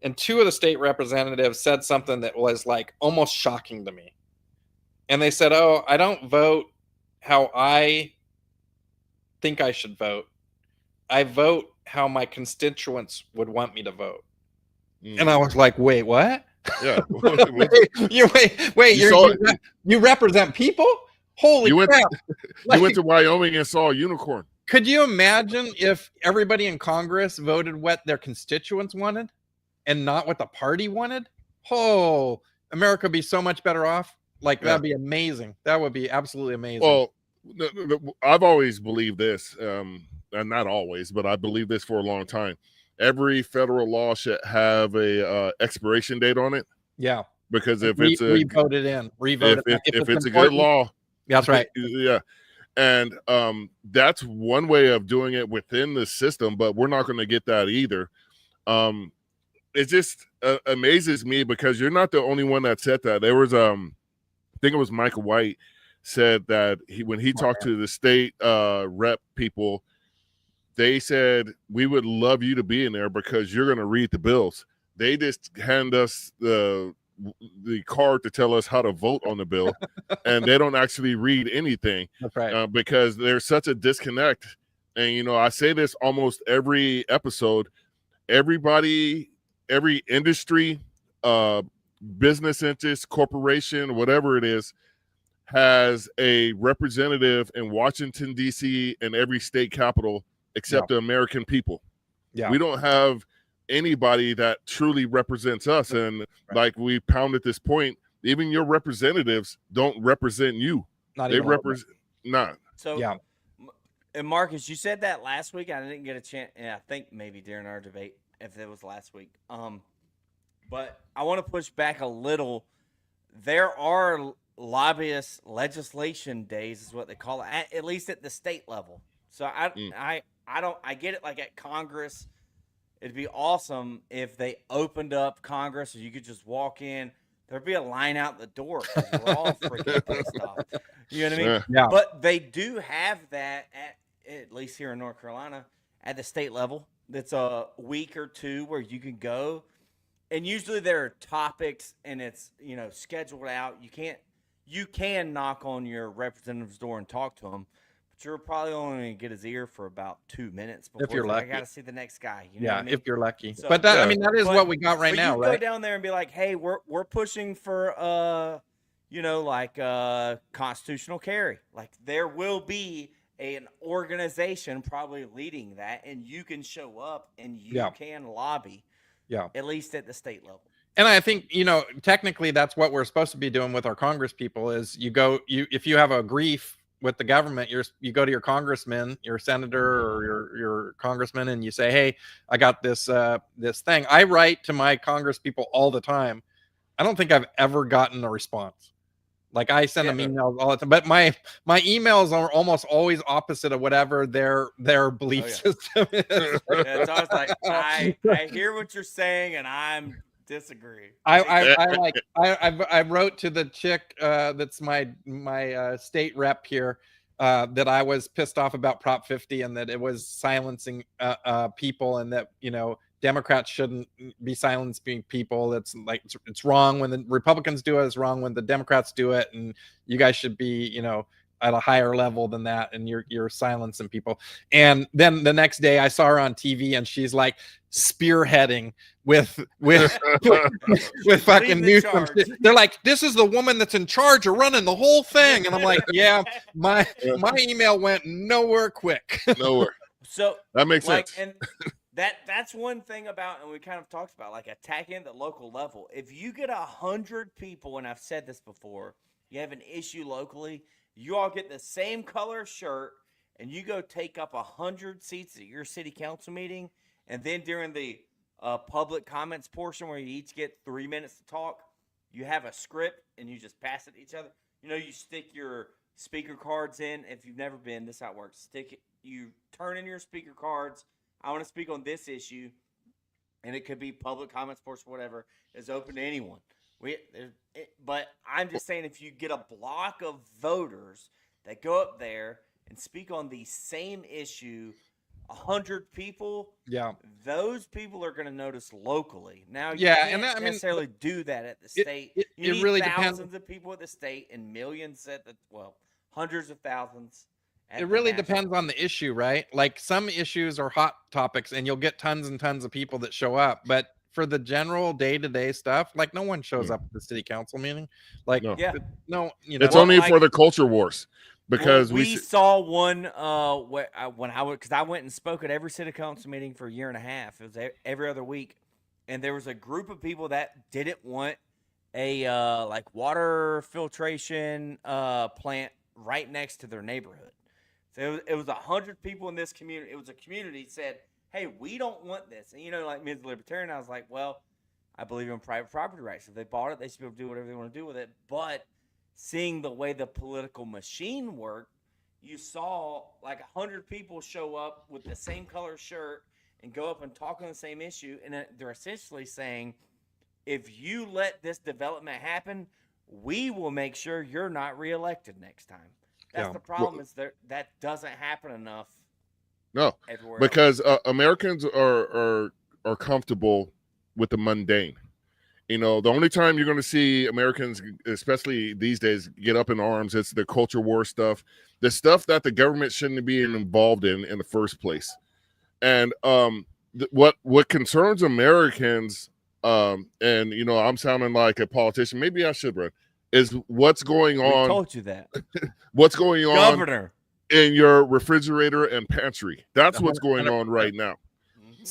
E: And two of the state representatives said something that was like almost shocking to me. And they said, oh, I don't vote how I think I should vote. I vote how my constituents would want me to vote. And I was like, wait, what?
A: Yeah.
E: You represent people? Holy crap.
A: You went to Wyoming and saw a unicorn.
E: Could you imagine if everybody in Congress voted what their constituents wanted? And not what the party wanted? Oh, America would be so much better off. Like, that'd be amazing. That would be absolutely amazing.
A: Well, I've always believed this, and not always, but I believe this for a long time. Every federal law should have a expiration date on it.
E: Yeah.
A: Because if
E: it's if
A: it's a good law.
E: That's right.
A: Yeah. And that's one way of doing it within the system, but we're not going to get that either. It just amazes me because you're not the only one that said that. There was, I think it was Michael White said that when he talked to the state rep people, they said, we would love you to be in there because you're going to read the bills. They just hand us the card to tell us how to vote on the bill, and they don't actually read anything.
E: That's right.
A: Because there's such a disconnect. And, I say this almost every episode. Every industry, business interest, corporation, whatever it is, has a representative in Washington, D.C. and every state capital except the American people.
E: Yeah.
A: We don't have anybody that truly represents us. And like we pounded this point, even your representatives don't represent you.
E: They
A: represent not.
B: So And Marcus, you said that last week. I didn't get a chance. Yeah, I think maybe during our debate, if it was last week. But I want to push back a little. There are lobbyist legislation days, is what they call it, at least at the state level. So I get it. Like at Congress, it'd be awesome if they opened up Congress, so you could just walk in. There'd be a line out the door because we're all freaking pissed off. You know what I mean?
E: Yeah.
B: But they do have that at least here in North Carolina at the state level. That's a week or two where you can go, and usually there are topics and it's scheduled out. You can knock on your representative's door and talk to him, but you're probably only going to get his ear for about 2 minutes before
E: If you're lucky.
B: I got to see the next guy. You know what I mean?
E: If you're lucky.
B: So,
E: but that that is what we got right now,
B: you
E: right?
B: Go down there and be like, hey, we're pushing for constitutional carry. Like there will be an organization probably leading that, and you can show up and you can lobby. Yeah. At least at the state level.
E: And I think, technically that's what we're supposed to be doing with our Congress people is if you have a grief with the government, you go to your congressman, your senator or your congressman, and you say, hey, I got this thing. I write to my Congress people all the time. I don't think I've ever gotten a response. Like I send them emails all the time, but my emails are almost always opposite of whatever their belief system is.
B: It's always like I hear what you're saying and I'm disagree.
E: I wrote to the chick that's my state rep here that I was pissed off about Prop 50 and that it was silencing people and that Democrats shouldn't be silencing people. It's like it's wrong when the Republicans do it. It's wrong when the Democrats do it, and you guys should be at a higher level than that, and you're silencing people. And then the next day I saw her on TV and she's like spearheading with fucking Newsom. They're like, this is the woman that's in charge of running the whole thing. And I'm like, yeah, my email went nowhere quick.
A: Nowhere.
B: So
A: that makes sense.
B: And that's one thing about, and we kind of talked about, like attacking at the local level. If you get 100 people, and I've said this before, you have an issue locally, you all get the same color shirt, and you go take up 100 seats at your city council meeting, and then during the public comments portion where you each get 3 minutes to talk, you have a script, and you just pass it to each other. You stick your speaker cards in. If you've never been, this is how it works. You turn in your speaker cards. I want to speak on this issue, and it could be public comments portion, whatever, is open to anyone. But I'm just saying, if you get a block of voters that go up there and speak on the same issue, 100 people, those people are going to notice locally. Now, you can't necessarily do that at the state. You need really thousands of people at the state and millions hundreds of thousands.
E: It really depends on the issue, right? Like some issues are hot topics and you'll get tons and tons of people that show up. But for the general day-to-day stuff, like no one shows up at the city council meeting. Like,
A: it's only for the culture wars because
B: we saw one because I went and spoke at every city council meeting for a year and a half. It was every other week. And there was a group of people that didn't want a water filtration plant right next to their neighborhood. So it was 100 people in this community. It was a community said, hey, we don't want this. And, like me as a libertarian, I was like, well, I believe in private property rights. If they bought it, they should be able to do whatever they want to do with it. But seeing the way the political machine worked, you saw like 100 people show up with the same color shirt and go up and talk on the same issue. And they're essentially saying, if you let this development happen, we will make sure you're not reelected next time. That's the problem is that doesn't happen enough.
A: No, because Americans are comfortable with the mundane. The only time you're going to see Americans, especially these days, get up in arms, it's the culture war stuff, the stuff that the government shouldn't be involved in the first place. And what concerns Americans, and I'm sounding like a politician, maybe I should run, is what's going on.
B: I told you that.
A: What's going on,
B: Governor,
A: in your refrigerator and pantry? That's what's going on right now.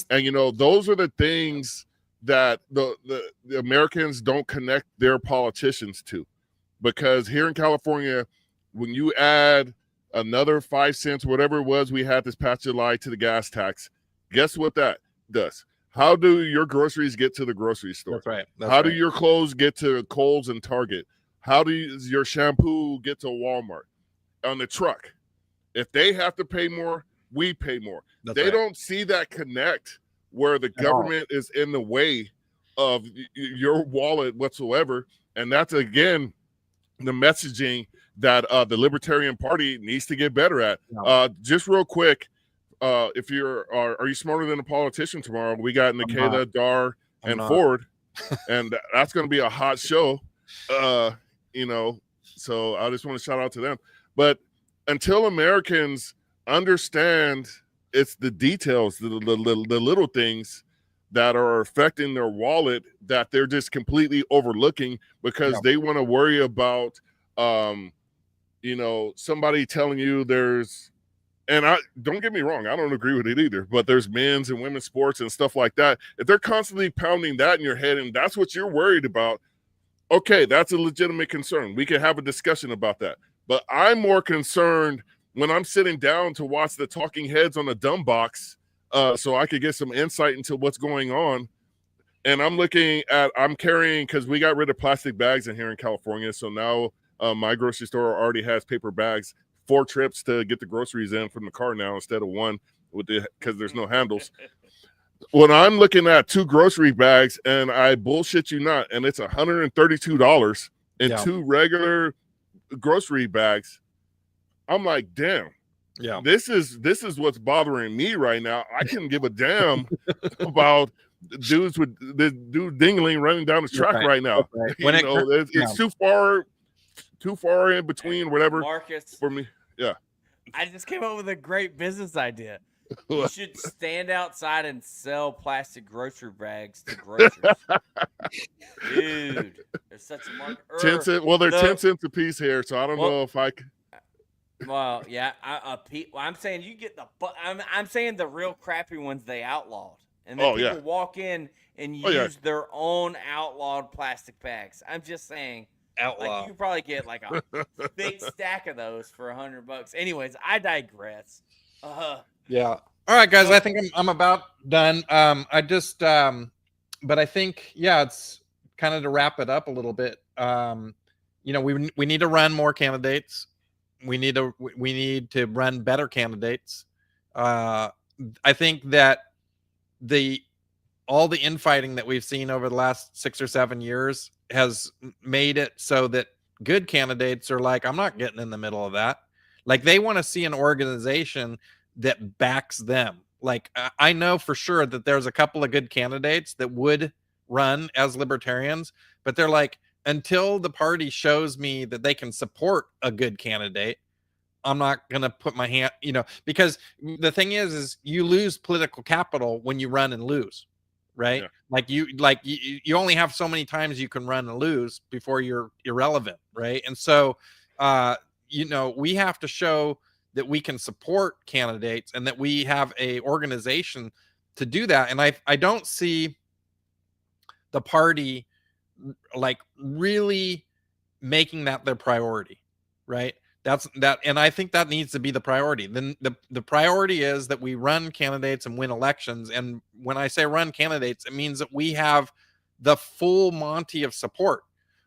A: And those are the things that the Americans don't connect their politicians to, because here in California, when you add another 5 cents, whatever it was we had this past July to the gas tax. Guess what that does? How do your groceries get to the grocery store?
E: That's right.
A: How do your clothes get to Kohl's and Target? How does your shampoo get to Walmart on the truck? If they have to pay more, we pay more. They don't see that connect where the government is in the way of your wallet whatsoever. And that's, again, the messaging that the Libertarian Party needs to get better at. Just real quick, if are you smarter than a politician tomorrow? We got Nikita, Dar, and Ford, and that's going to be a hot show. You know, so I just want to shout out to them. But until Americans understand it's the details, the little things that are affecting their wallet that they're just completely overlooking because they want to worry about, you know, somebody telling you there's, and I don't get me wrong, I don't agree with it either, but there's men's and women's sports and stuff like that. If they're constantly pounding that in your head and that's what you're worried about, okay, that's a legitimate concern. We can have a discussion about that. But I'm more concerned when I'm sitting down to watch the talking heads on the dumb box so I could get some insight into what's going on. And I'm carrying, because we got rid of plastic bags in here in California. So now my grocery store already has paper bags, 4 trips to get the groceries in from the car now instead of 1 because there's no handles. When I'm looking at 2 grocery bags and I bullshit you not, and it's $132 in 2 regular grocery bags, I'm like, damn. Yeah, this is what's bothering me right now. I couldn't give a damn about dudes with this dude dingling running down the track right now. When it's too far in between, whatever.
B: Marcus,
A: for me, yeah.
B: I just came up with a great business idea. You should stand outside and sell plastic grocery bags to grocers. Dude, there's such a market.
A: 10 cents. Well, they're 10 cents a piece here, so I don't know if I can.
B: Well, yeah, I'm saying you get I'm saying the real crappy ones they outlawed, and then people walk in and use their own outlawed plastic bags. I'm just saying, like, you could probably get like a big stack of those for $100. Anyways, I digress.
E: Yeah. All right, guys. I think I'm about done. I just, but I think, it's kind of to wrap it up a little bit. You know, we need to run more candidates. We need to run better candidates. I think that all the infighting that we've seen over the last 6 or 7 years has made it so that good candidates are like, I'm not getting in the middle of that. Like, they want to see an organization that backs them. Like, I know for sure that there's a couple of good candidates that would run as libertarians, but they're like, until the party shows me that they can support a good candidate, I'm not going to put my hand, because the thing is you lose political capital when you run and lose, right? Yeah. You only have so many times you can run and lose before you're irrelevant, right? And so, we have to show that we can support candidates and that we have a organization to do that. And I don't see the party like really making that their priority, right? And I think that needs to be the priority. Then the priority is that we run candidates and win elections. And when I say run candidates, it means that we have the full Monty of support.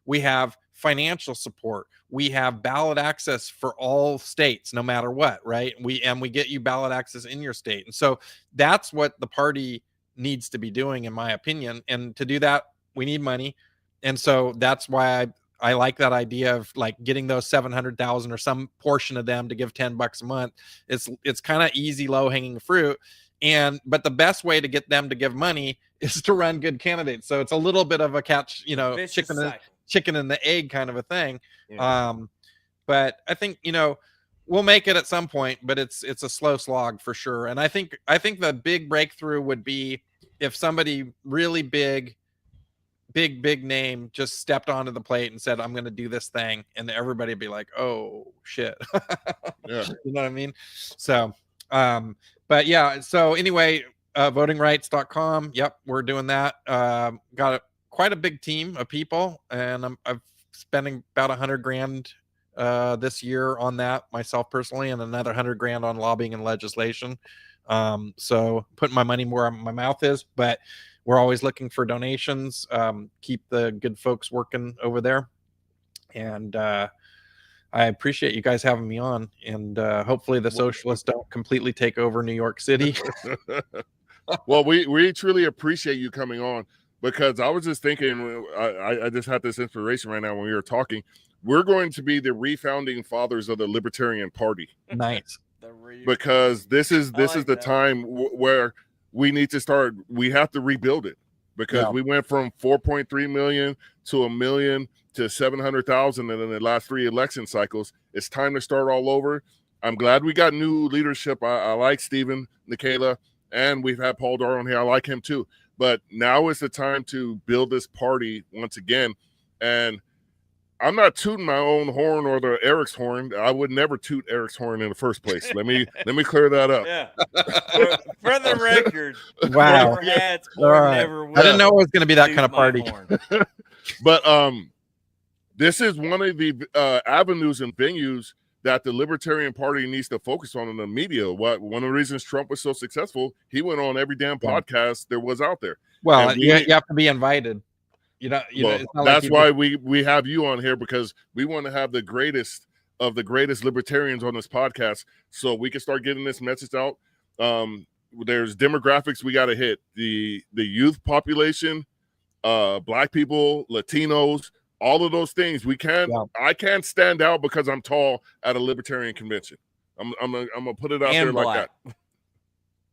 E: We have financial support. We have ballot access for all states, no matter what, right? We get you ballot access in your state. And so that's what the party needs to be doing, in my opinion. And to do that, we need money. And so that's why I like that idea of like getting those 700,000 or some portion of them to give $10 a month. It's kind of easy, low hanging fruit. But the best way to get them to give money is to run good candidates. So it's a little bit of a catch, chicken and the egg kind of a thing. Yeah. But I think, we'll make it at some point, but it's a slow slog for sure. And I think the big breakthrough would be if somebody really big name just stepped onto the plate and said, I'm going to do this thing. And everybody would be like, oh shit. Yeah. You know what I mean? So, but yeah. So anyway, votingrights.com. Yep. We're doing that. Got quite a big team of people, and I'm spending about $100,000 this year on that myself personally, and another $100,000 on lobbying and legislation. So putting my money where my mouth is, but we're always looking for donations. Keep the good folks working over there. And I appreciate you guys having me on, and hopefully the socialists don't completely take over New York City.
A: Well, we truly appreciate you coming on, because I was just thinking, I just had this inspiration right now when we were talking. We're going to be the refounding fathers of the Libertarian Party.
E: Nice.
A: Because this is the time where we need to start. We have to rebuild it, because we went from 4.3 million to 1 million to 700,000 in the last 3 election cycles. It's time to start all over. I'm glad we got new leadership. I like Stephen, Nikayla, and we've had Paul Dar on here. I like him too. But now is the time to build this party once again. And I'm not tooting my own horn or the Eric's horn. I would never toot Eric's horn in the first place. Let me clear that up.
B: Yeah. For the record,
E: wow.
B: never had or never will.
E: I didn't know it was going to be that kind of party.
A: But this is one of the avenues and venues that the Libertarian Party needs to focus on in the media. One of the reasons Trump was so successful, he went on every damn podcast there was out there.
E: Well, you have to be invited.
A: That's why we have you on here, because we want to have the greatest of the greatest libertarians on this podcast, so we can start getting this message out. There's demographics we got to hit: the youth population, Black people, Latinos, all of those things. I can't stand out because I'm tall at a libertarian convention. I'm gonna put it out there like that.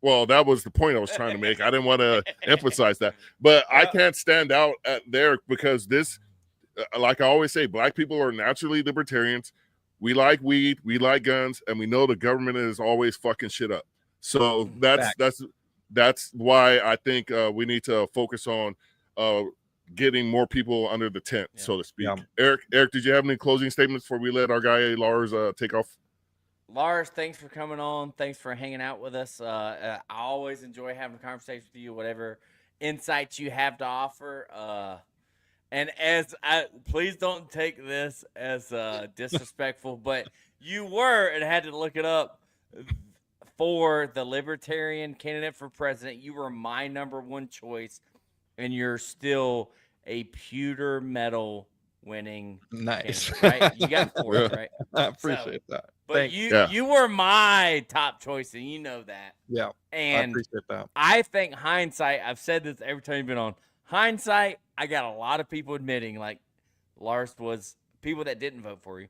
A: Well, that was the point I was trying to make. I didn't want to emphasize that. But I can't stand out there, because this, like I always say, Black people are naturally libertarians. We like weed, we like guns, and we know the government is always fucking shit up. So that's why I think we need to focus on getting more people under the tent, so to speak. Eric, did you have any closing statements before we let our guy Lars take off?
B: Lars, thanks for coming on. Thanks for hanging out with us. I always enjoy having a conversation with you, whatever insights you have to offer. And please don't take this as disrespectful, but you were, and I had to look it up, for the Libertarian candidate for president. You were my #1 choice, and you're still a pewter medal winning.
E: Nice.
B: Candidate, right? You got 4th, right?
E: I appreciate that.
B: But you were my top choice, and you know that.
E: Yeah,
B: and
E: I appreciate that.
B: I think hindsight, I've said this every time you've been on, hindsight, I got a lot of people admitting, like, Lars was, people that didn't vote for you,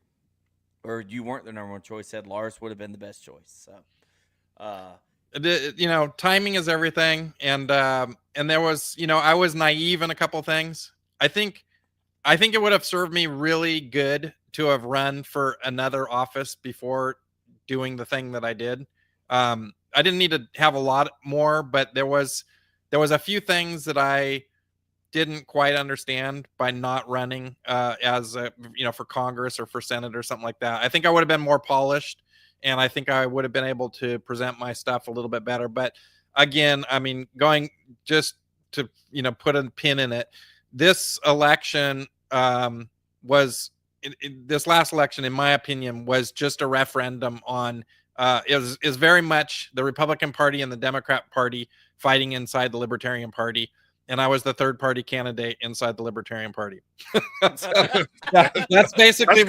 B: or you weren't the #1 choice, said Lars would have been the best choice. So,
E: timing is everything. And there was, I was naive in a couple things. I think it would have served me really good to have run for another office before doing the thing that I did. I didn't need to have a lot more, but there was a few things that I didn't quite understand by not running as for Congress or for Senate or something like that. I think I would have been more polished, and I think I would have been able to present my stuff a little bit better. But again, I mean, going just to put a pin in it, this election this last election, in my opinion, was just a referendum on is very much the Republican Party and the Democrat Party fighting inside the Libertarian Party, and I was the third party candidate inside the Libertarian Party. That's basically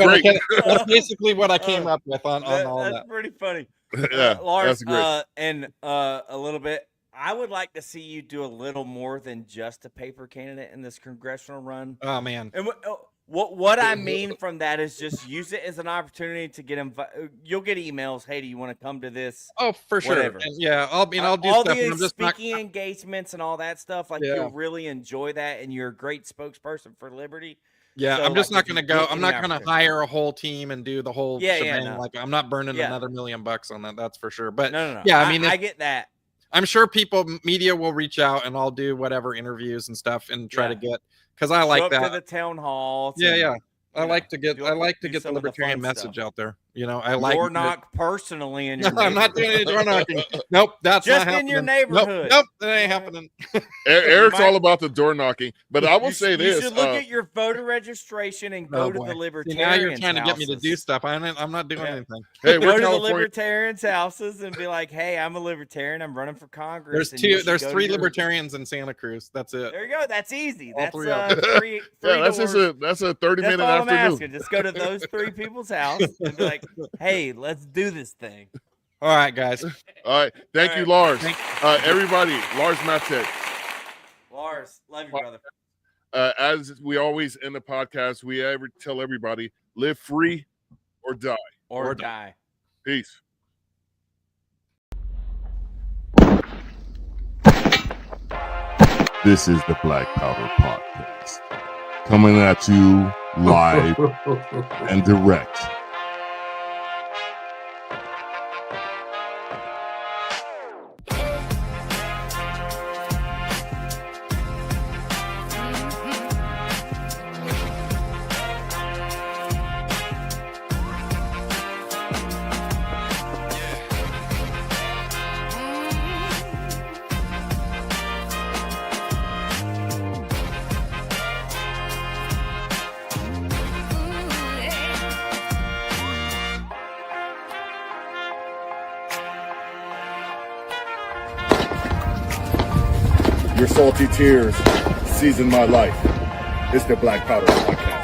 E: what I came up with on all that.
B: That's pretty funny.
A: Yeah,
B: Lars,
A: that's great.
B: And a little bit, I would like to see you do a little more than just a paper candidate in this congressional run.
E: Oh man.
B: And what I mean from that is just use it as an opportunity to get invited. You'll get emails. Hey, do you want to come to this?
E: Oh, for sure.
B: Whatever.
E: And yeah, I'll do
B: all
E: stuff.
B: the
E: I'm just
B: speaking engagements and all that stuff. Like you'll really enjoy that, and you're a great spokesperson for liberty.
E: Yeah,
B: So,
E: I'm just not going to go. I'm not going to
B: opportunity.
E: hire a whole team and do the whole shebang.
B: No.
E: Like I'm not burning another $1 million on that. That's for sure. But
B: No.
E: yeah, I mean,
B: I get that.
E: I'm sure media will reach out, and I'll do whatever interviews and stuff and try to get, because I like
B: Go up
E: that.
B: to the town halls.
E: Yeah. I like to get the
B: some of the
E: libertarian
B: fun
E: message
B: stuff.
E: out there. You know, I like
B: door knock personally in your
E: I'm not doing any door knocking. Nope, that's
B: just
E: not
B: in your
E: happening.
B: neighborhood.
E: Nope, that ain't happening.
A: Eric's all about the door knocking, but I will say this:
B: you should look at your voter registration and go to the libertarians.
E: Now you're trying to get me to do stuff. I'm not doing anything.
A: Hey,
B: go to the libertarians' houses and be like, "Hey, I'm a libertarian. I'm running for Congress."
E: There's three libertarians in Santa Cruz. That's it.
B: There you go. That's easy. That's
E: three
B: free.
A: Yeah, that's a 30-minute afternoon.
B: Just go to those three people's house and be like, "Hey, let's do this thing."
E: All right, guys.
A: All right. Thank you, Lars. Everybody, Lars Mapstead.
B: Lars, love you, brother.
A: As we always end the podcast, we tell everybody, live free or die.
B: Or die.
A: Peace. This is the Black Powder Podcast. Coming at you live and direct.
C: Your salty tears season my life. It's the Black Powder Podcast.